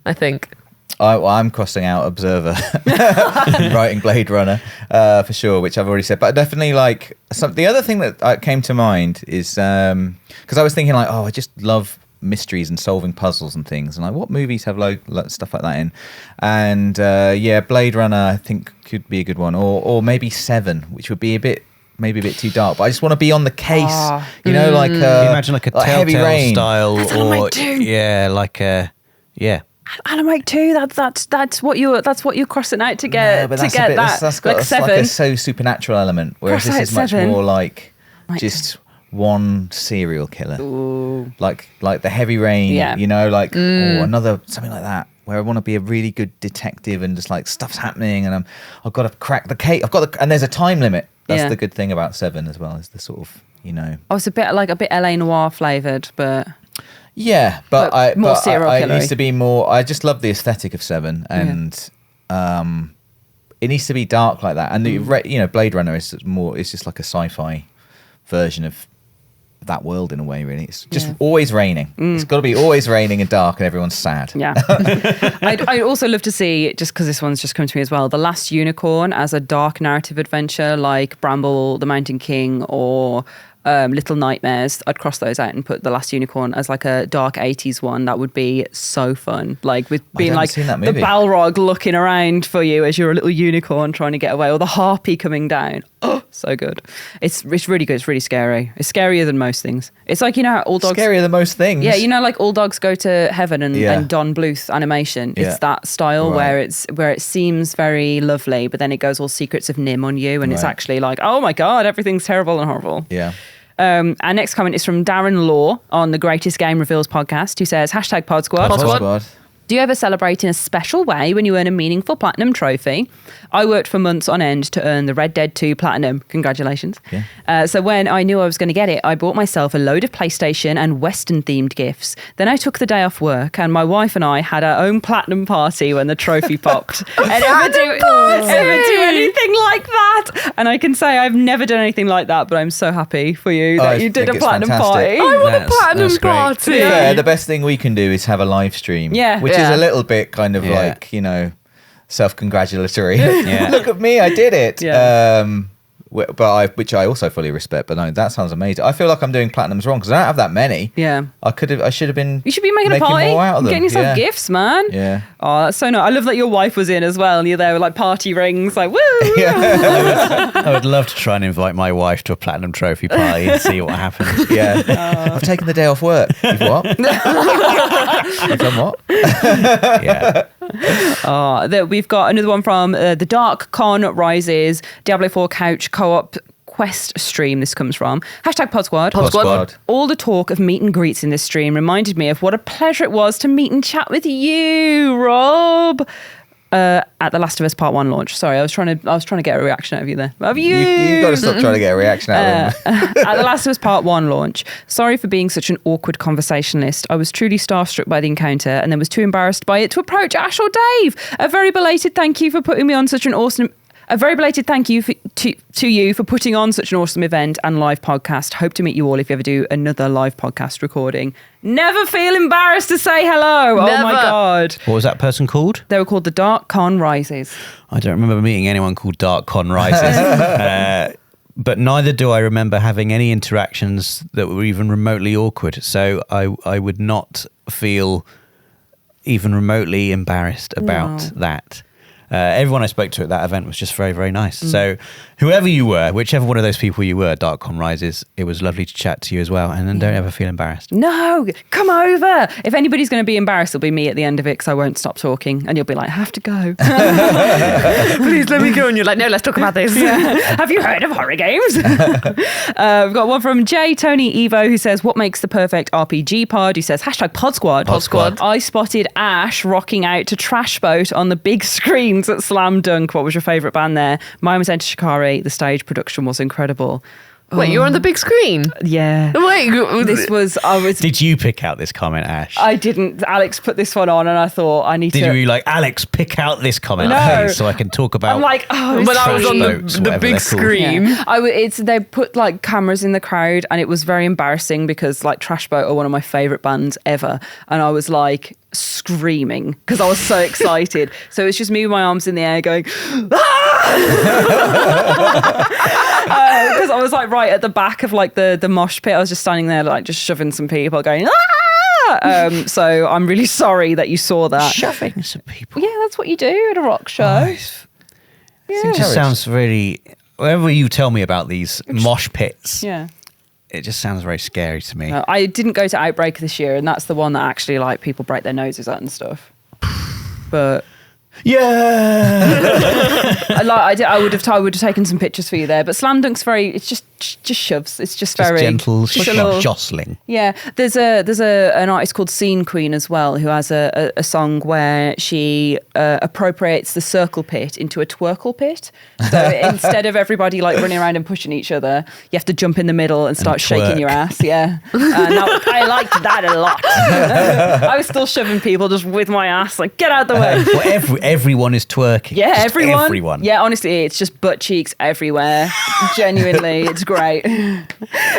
I think. I'm crossing out Observer, writing Blade Runner for sure, which I've already said. But definitely, like, the other thing that came to mind is because I was thinking, like, I just love mysteries and solving puzzles and things, and like, what movies have stuff like that in? And Blade Runner, I think, could be a good one, or maybe Seven, which would be maybe a bit too dark, but I just want to be on the case, you know, like Can you imagine like a Heavy Telltale Rain style, Alan or Wake 2. Alan Wake 2. That's what you're crossing out to get but to that's get a bit, that. that's got like it's Seven. like a so supernatural element, whereas Cross this is out much Seven. more like Like- just one serial killer. Ooh. like the Heavy Rain, Yeah. you know, like or another something like that, where I want to be a really good detective and just like stuff's happening and I've got to crack the case. And there's a time limit. That's Yeah. the good thing about Seven as well, is the sort of, you know. Oh, it's a bit LA Noire flavoured, but Yeah, but more I serial killer-y. used to be more. I just love the aesthetic of Seven, and it needs to be dark like that. And you know, Blade Runner is more. It's just like a sci-fi version of that world in a way. Really, it's just always raining. It's got to be always raining and dark, and everyone's sad. yeah. I'd also love to see, just because this one's just come to me as well, The Last Unicorn as a dark narrative adventure like Bramble, The Mountain King, or Little Nightmares. I'd cross those out and put The Last Unicorn as like a dark 80s one. That would be so fun. Like with being haven't like seen that the movie. Balrog looking around for you as you're a little unicorn trying to get away, or the harpy coming down. Oh, so good. It's really good. It's really scary. It's scarier than most things. It's like, you know how all dogs... Scarier than most things. Yeah, you know, like All Dogs Go to Heaven and Don Bluth animation. Yeah. It's that style Right. where it seems very lovely, but then it goes all Secrets of Nim on you, and it's Right. actually like, oh my God, everything's terrible and horrible. Yeah. Our next comment is from Darren Law on the Greatest Game Reveals podcast, who says, #PodSquad. Pod Squad. Squad. Do you ever celebrate in a special way when you earn a meaningful platinum trophy? I worked for months on end to earn the Red Dead 2 platinum. Congratulations. Yeah. So when I knew I was going to get it, I bought myself a load of PlayStation and Western-themed gifts. Then I took the day off work, and my wife and I had our own platinum party when the trophy popped. And ever do anything like that? And I can say I've never done anything like that, but I'm so happy for you I that you did think a it's platinum fantastic. party. I want a That's platinum great. party. Yeah, the best thing we can do is have a live stream. Yeah. Which is Yeah. a little bit kind of Yeah. like, you know, self-congratulatory. Yeah. Look at me, I did it. Yeah. Which I also fully respect. But no, that sounds amazing. I feel like I'm doing platinums wrong because I don't have that many. Yeah. I should have been. You should be making a party, more out of them. getting yourself Yeah. gifts, man. Yeah. Oh, that's so nice. I love that your wife was in as well, and you're there with like party rings, like woo. I would love to try and invite my wife to a platinum trophy party and see what happens. Yeah. I've taken the day off work. You've what? I've done what? Yeah. We've got another one from the Dark Con Rises Diablo 4 Couch Co-op Quest stream. This comes from #PodSquad. Pod Squad. All the talk of meet and greets in this stream reminded me of what a pleasure it was to meet and chat with you, Rob. at The Last of Us Part 1 launch. Sorry, I was trying to get a reaction out of you there. Have you? You got to stop trying to get a reaction out of him. At The Last of Us Part 1 launch. Sorry for being such an awkward conversationalist. I was truly starstruck by the encounter and then was too embarrassed by it to approach Ash or Dave. A very belated thank you for putting me on such an awesome... A very belated thank you to you for putting on such an awesome event and live podcast. Hope to meet you all if you ever do another live podcast recording. Never feel embarrassed to say hello. Never. Oh my God. What was that person called? They were called the Dark Con Rises. I don't remember meeting anyone called Dark Con Rises. But neither do I remember having any interactions that were even remotely awkward. So I would not feel even remotely embarrassed about that. Everyone I spoke to at that event was just very, very nice. So whoever you were, whichever one of those people you were, Dark Con Rises, it was lovely to chat to you as well. And then don't ever feel embarrassed. No, come over. If anybody's going to be embarrassed, it'll be me at the end of it because I won't stop talking. And you'll be like, I have to go. Please let me go. And you're like, no, let's talk about this. Have you heard of horror games? We've got one from J Tony Evo who says, what makes the perfect RPG pod? He says, #Pod Squad. Pod Squad. I spotted Ash rocking out to Trash Boat on the big screens at Slam Dunk. What was your favourite band there? Mine was Enter Shikari. The stage production was incredible. Wait, you're on the big screen? Yeah. Wait, I was. Did you pick out this comment, Ash? I didn't. Alex put this one on and I thought I need to. Did you be like, Alex, pick out this comment, No. please, so I can talk about... I'm like, oh, When I was on boats, the whatever big they're called. screen. Yeah. They put like cameras in the crowd and it was very embarrassing because like Trash Boat are one of my favourite bands ever. And I was like screaming because I was so excited. So it's just me with my arms in the air going, because I was like right at the back of like the mosh pit. I was just standing there like just shoving some people going, so I'm really sorry that you saw that. Shoving some people. Yeah, that's what you do at a rock show. It just sounds really... Whenever you tell me about these mosh pits, Yeah. it just sounds very scary to me. I didn't go to Outbreak this year, and that's the one that actually like people break their noses at and stuff. But I would have taken some pictures for you there. But Slam Dunk's it's just shoves. It's just very gentle just a little- jostling. Yeah, there's an artist called Scene Queen as well who has a song where she appropriates the circle pit into a twerkle pit. So instead of everybody like running around and pushing each other, you have to jump in the middle and start shaking your ass. Yeah, I liked that a lot. I was still shoving people just with my ass, like get out the way. Well, everyone is twerking. Yeah, Just everyone. Yeah, honestly, it's just butt cheeks everywhere. Genuinely, it's great.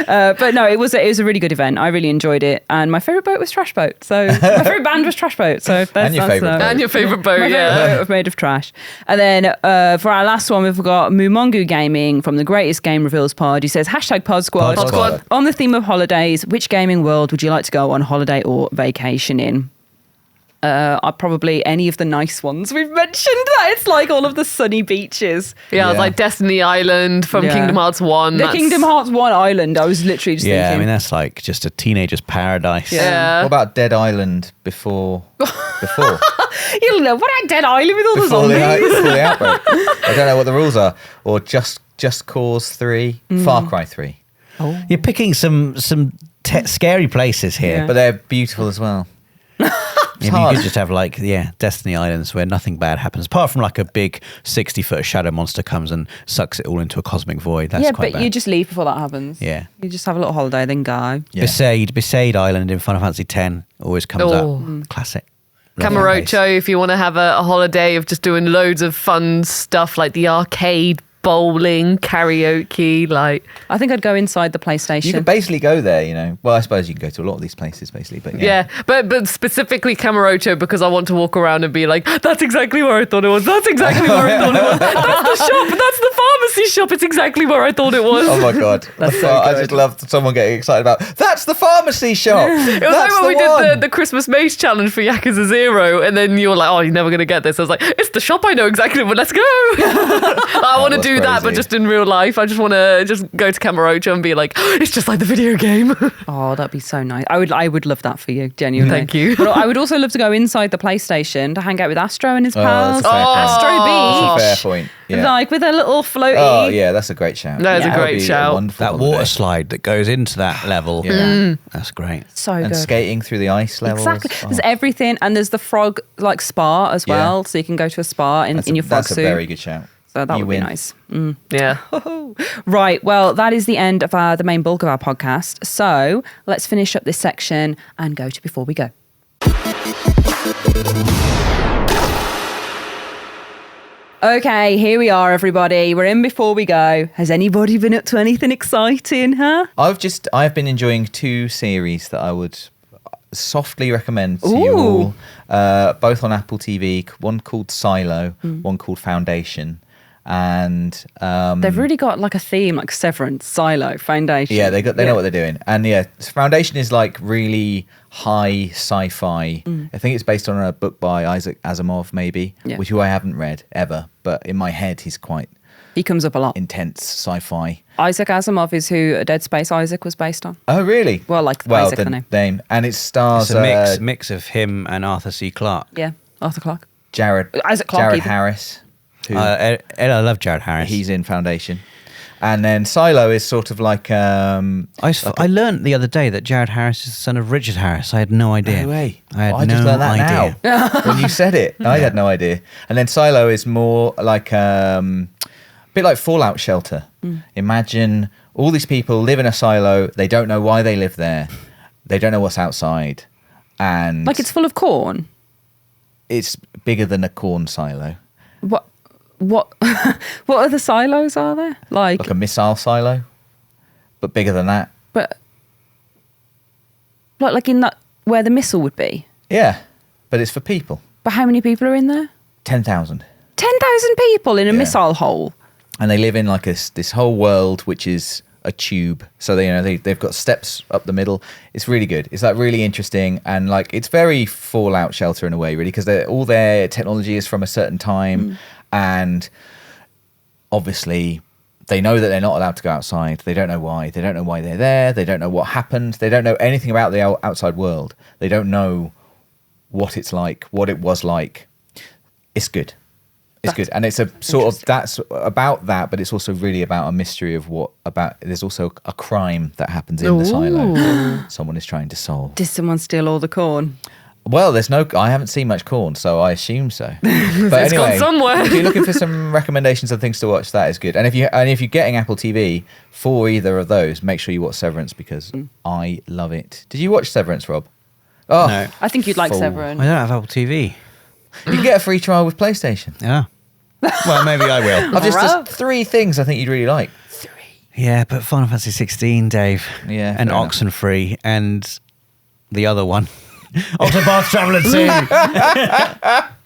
But no, it was a really good event. I really enjoyed it, and my favorite boat was Trash Boat. So my favorite band was Trash Boat. So And your favourite boat. And your favourite boat, my yeah. boat made of trash. And then for our last one, we've got Mumongu Gaming from the Greatest Game Reveals pod. He says #Pod Squad. Pod Squad. On the theme of holidays, which gaming world would you like to go on holiday or vacation in? Probably any of the nice ones we've mentioned. That it's like all of the sunny beaches. Yeah, it's Yeah. like Destiny Island from Yeah. Kingdom Hearts 1. The That's- Kingdom Hearts 1 island. I was literally just Yeah, I thinking. mean, that's like just a teenager's paradise. Yeah. What about Dead Island before? You know what? I Dead Island with all the Before zombies. the outbreak. I don't know what the rules are. Or Just Cause 3, Far Cry 3. You're picking some scary places here. Yeah. But they're beautiful as well. You could just have like, Destiny Islands where nothing bad happens, apart from like a big 60-foot shadow monster comes and sucks it all into a cosmic void. That's Yeah, quite but bad. you just leave before that happens. Yeah. You just have a little holiday, then go. Yeah. Besaid Island in Final Fantasy X always comes Oh. up. Classic. Lovely place. Camarocho, if you want to have a holiday of just doing loads of fun stuff like the arcade, bowling, karaoke, like... I think I'd go inside the PlayStation. You could basically go there, you know. Well, I suppose you can go to a lot of these places, basically. But Yeah, but specifically Camarocho because I want to walk around and be like, that's exactly where I thought it was. That's exactly where I thought it was. That's the shop. That's the pharmacy shop. It's exactly where I thought it was. Oh my god! I just love someone getting excited about. That's the pharmacy shop. It was like when we did the Christmas Maze challenge for Yakuza 0, and then you were like, oh, you're never going to get this. I was like, it's the shop I know exactly, but let's go. I want to do do that, but crazy. just in real life. I just want to just go to Camarocha and be like, it's just like the video game. Oh, that'd be so nice. I would love that for you, genuinely. Thank you. But I would also love to go inside the PlayStation to hang out with Astro and his pals. that's a fair point. Astro That's a Beach. fair point. Yeah. Like with a little floaty. Oh yeah, that's a great shout. That is a That great would be shout. wonderful That holiday. water slide that goes into that level. Yeah. That's great. So And good. skating through the ice levels. Exactly. Oh, There's everything, and there's the frog like spa as Yeah. well, so you can go to a spa in your frog that's suit. a very good shout. So that You would be win. nice. Yeah. Right. Well, that is the end of the main bulk of our podcast. So let's finish up this section and go to Before We Go. Okay, here we are, everybody. We're in Before We Go. Has anybody been up to anything exciting, huh? I've been enjoying 2 series that I would softly recommend to you Ooh. all, both on Apple TV. One called Silo, one called Foundation, and They've really got like a theme, like Severance, Silo, Foundation. yeah, they know what they're doing. And yeah, Foundation is like really high sci-fi. I think it's based on a book by Isaac Asimov, maybe, Yeah. who I haven't read ever, but in my head he's quite He comes up a lot. intense sci-fi. Isaac Asimov is who Dead Space Isaac was based on. Oh, really? Well, like Isaac, the the name. And it stars It's a mix of him and Arthur C. Clarke. Yeah, Arthur Clarke. Jared Isaac Clarke even. Harris, who I love Jared Harris. he's in Foundation. And then Silo is sort of like I learned the other day that Jared Harris is the son of Richard Harris. I had no idea. No way. I had I no just learned that idea. now when you said it. I had no idea. And then Silo is more like a bit like Fallout Shelter. Imagine all these people live in a silo. They don't know why they live there. They don't know what's outside. And Like it's full of corn. it's bigger than a corn silo. What what other silos are there? Like a missile silo, but bigger than that. But like in that where the missile would be. Yeah, but it's for people. But how many people are in there? 10,000. 10,000 people in a Yeah. missile hole. And they live in like this whole world which is a tube. So they've got steps up the middle. It's really good. It's like really interesting, and like it's very Fallout Shelter in a way, really, because all their technology is from a certain time, and obviously they know that they're not allowed to go outside. They don't know why. They don't know why they're there. They don't know what happened. They don't know anything about the outside world. They don't know what it's like, what it was like. It's good. It's good, and it's a sort of that's about that, but it's also really about a mystery of there's also a crime that happens in the silo. Someone is trying to solve. Did someone steal all the corn? Well, I haven't seen much corn, so I assume so. But It's gone somewhere. if you're looking for some recommendations of things to watch, that is good. And if you're getting Apple TV for either of those, make sure you watch Severance, because I love it. Did you watch Severance, Rob? Oh, No. I think you'd like Fool. Severance. I don't have Apple TV. you can get a free trial with PlayStation. Yeah. Well, maybe I will. I've just Rob. there's 3 things I think you'd really like. Yeah, but Final Fantasy 16, Dave. Yeah, And fair enough. Oxenfree and the other one. Octopath Traveler 2.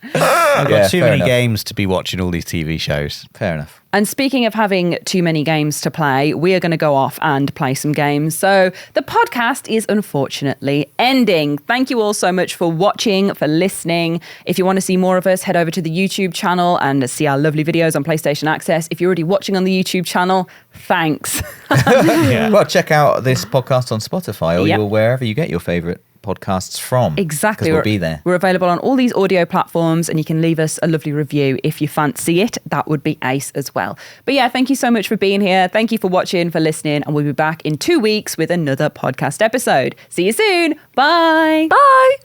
I've got Yeah, too fair many enough. games to be watching all these TV shows. Fair enough. And speaking of having too many games to play, we are going to go off and play some games. So the podcast is unfortunately ending. Thank you all so much for watching, for listening. If you want to see more of us, head over to the YouTube channel and see our lovely videos on PlayStation Access. If you're already watching on the YouTube channel, thanks. Well, check out this podcast on Spotify or Yep. wherever you get your favourite podcasts from. Exactly. Because we'll be there. We're available on all these audio platforms, and you can leave us a lovely review if you fancy it. That would be ace as well. But yeah, thank you so much for being here. Thank you for watching, for listening, and we'll be back in 2 weeks with another podcast episode. See you soon. Bye. Bye.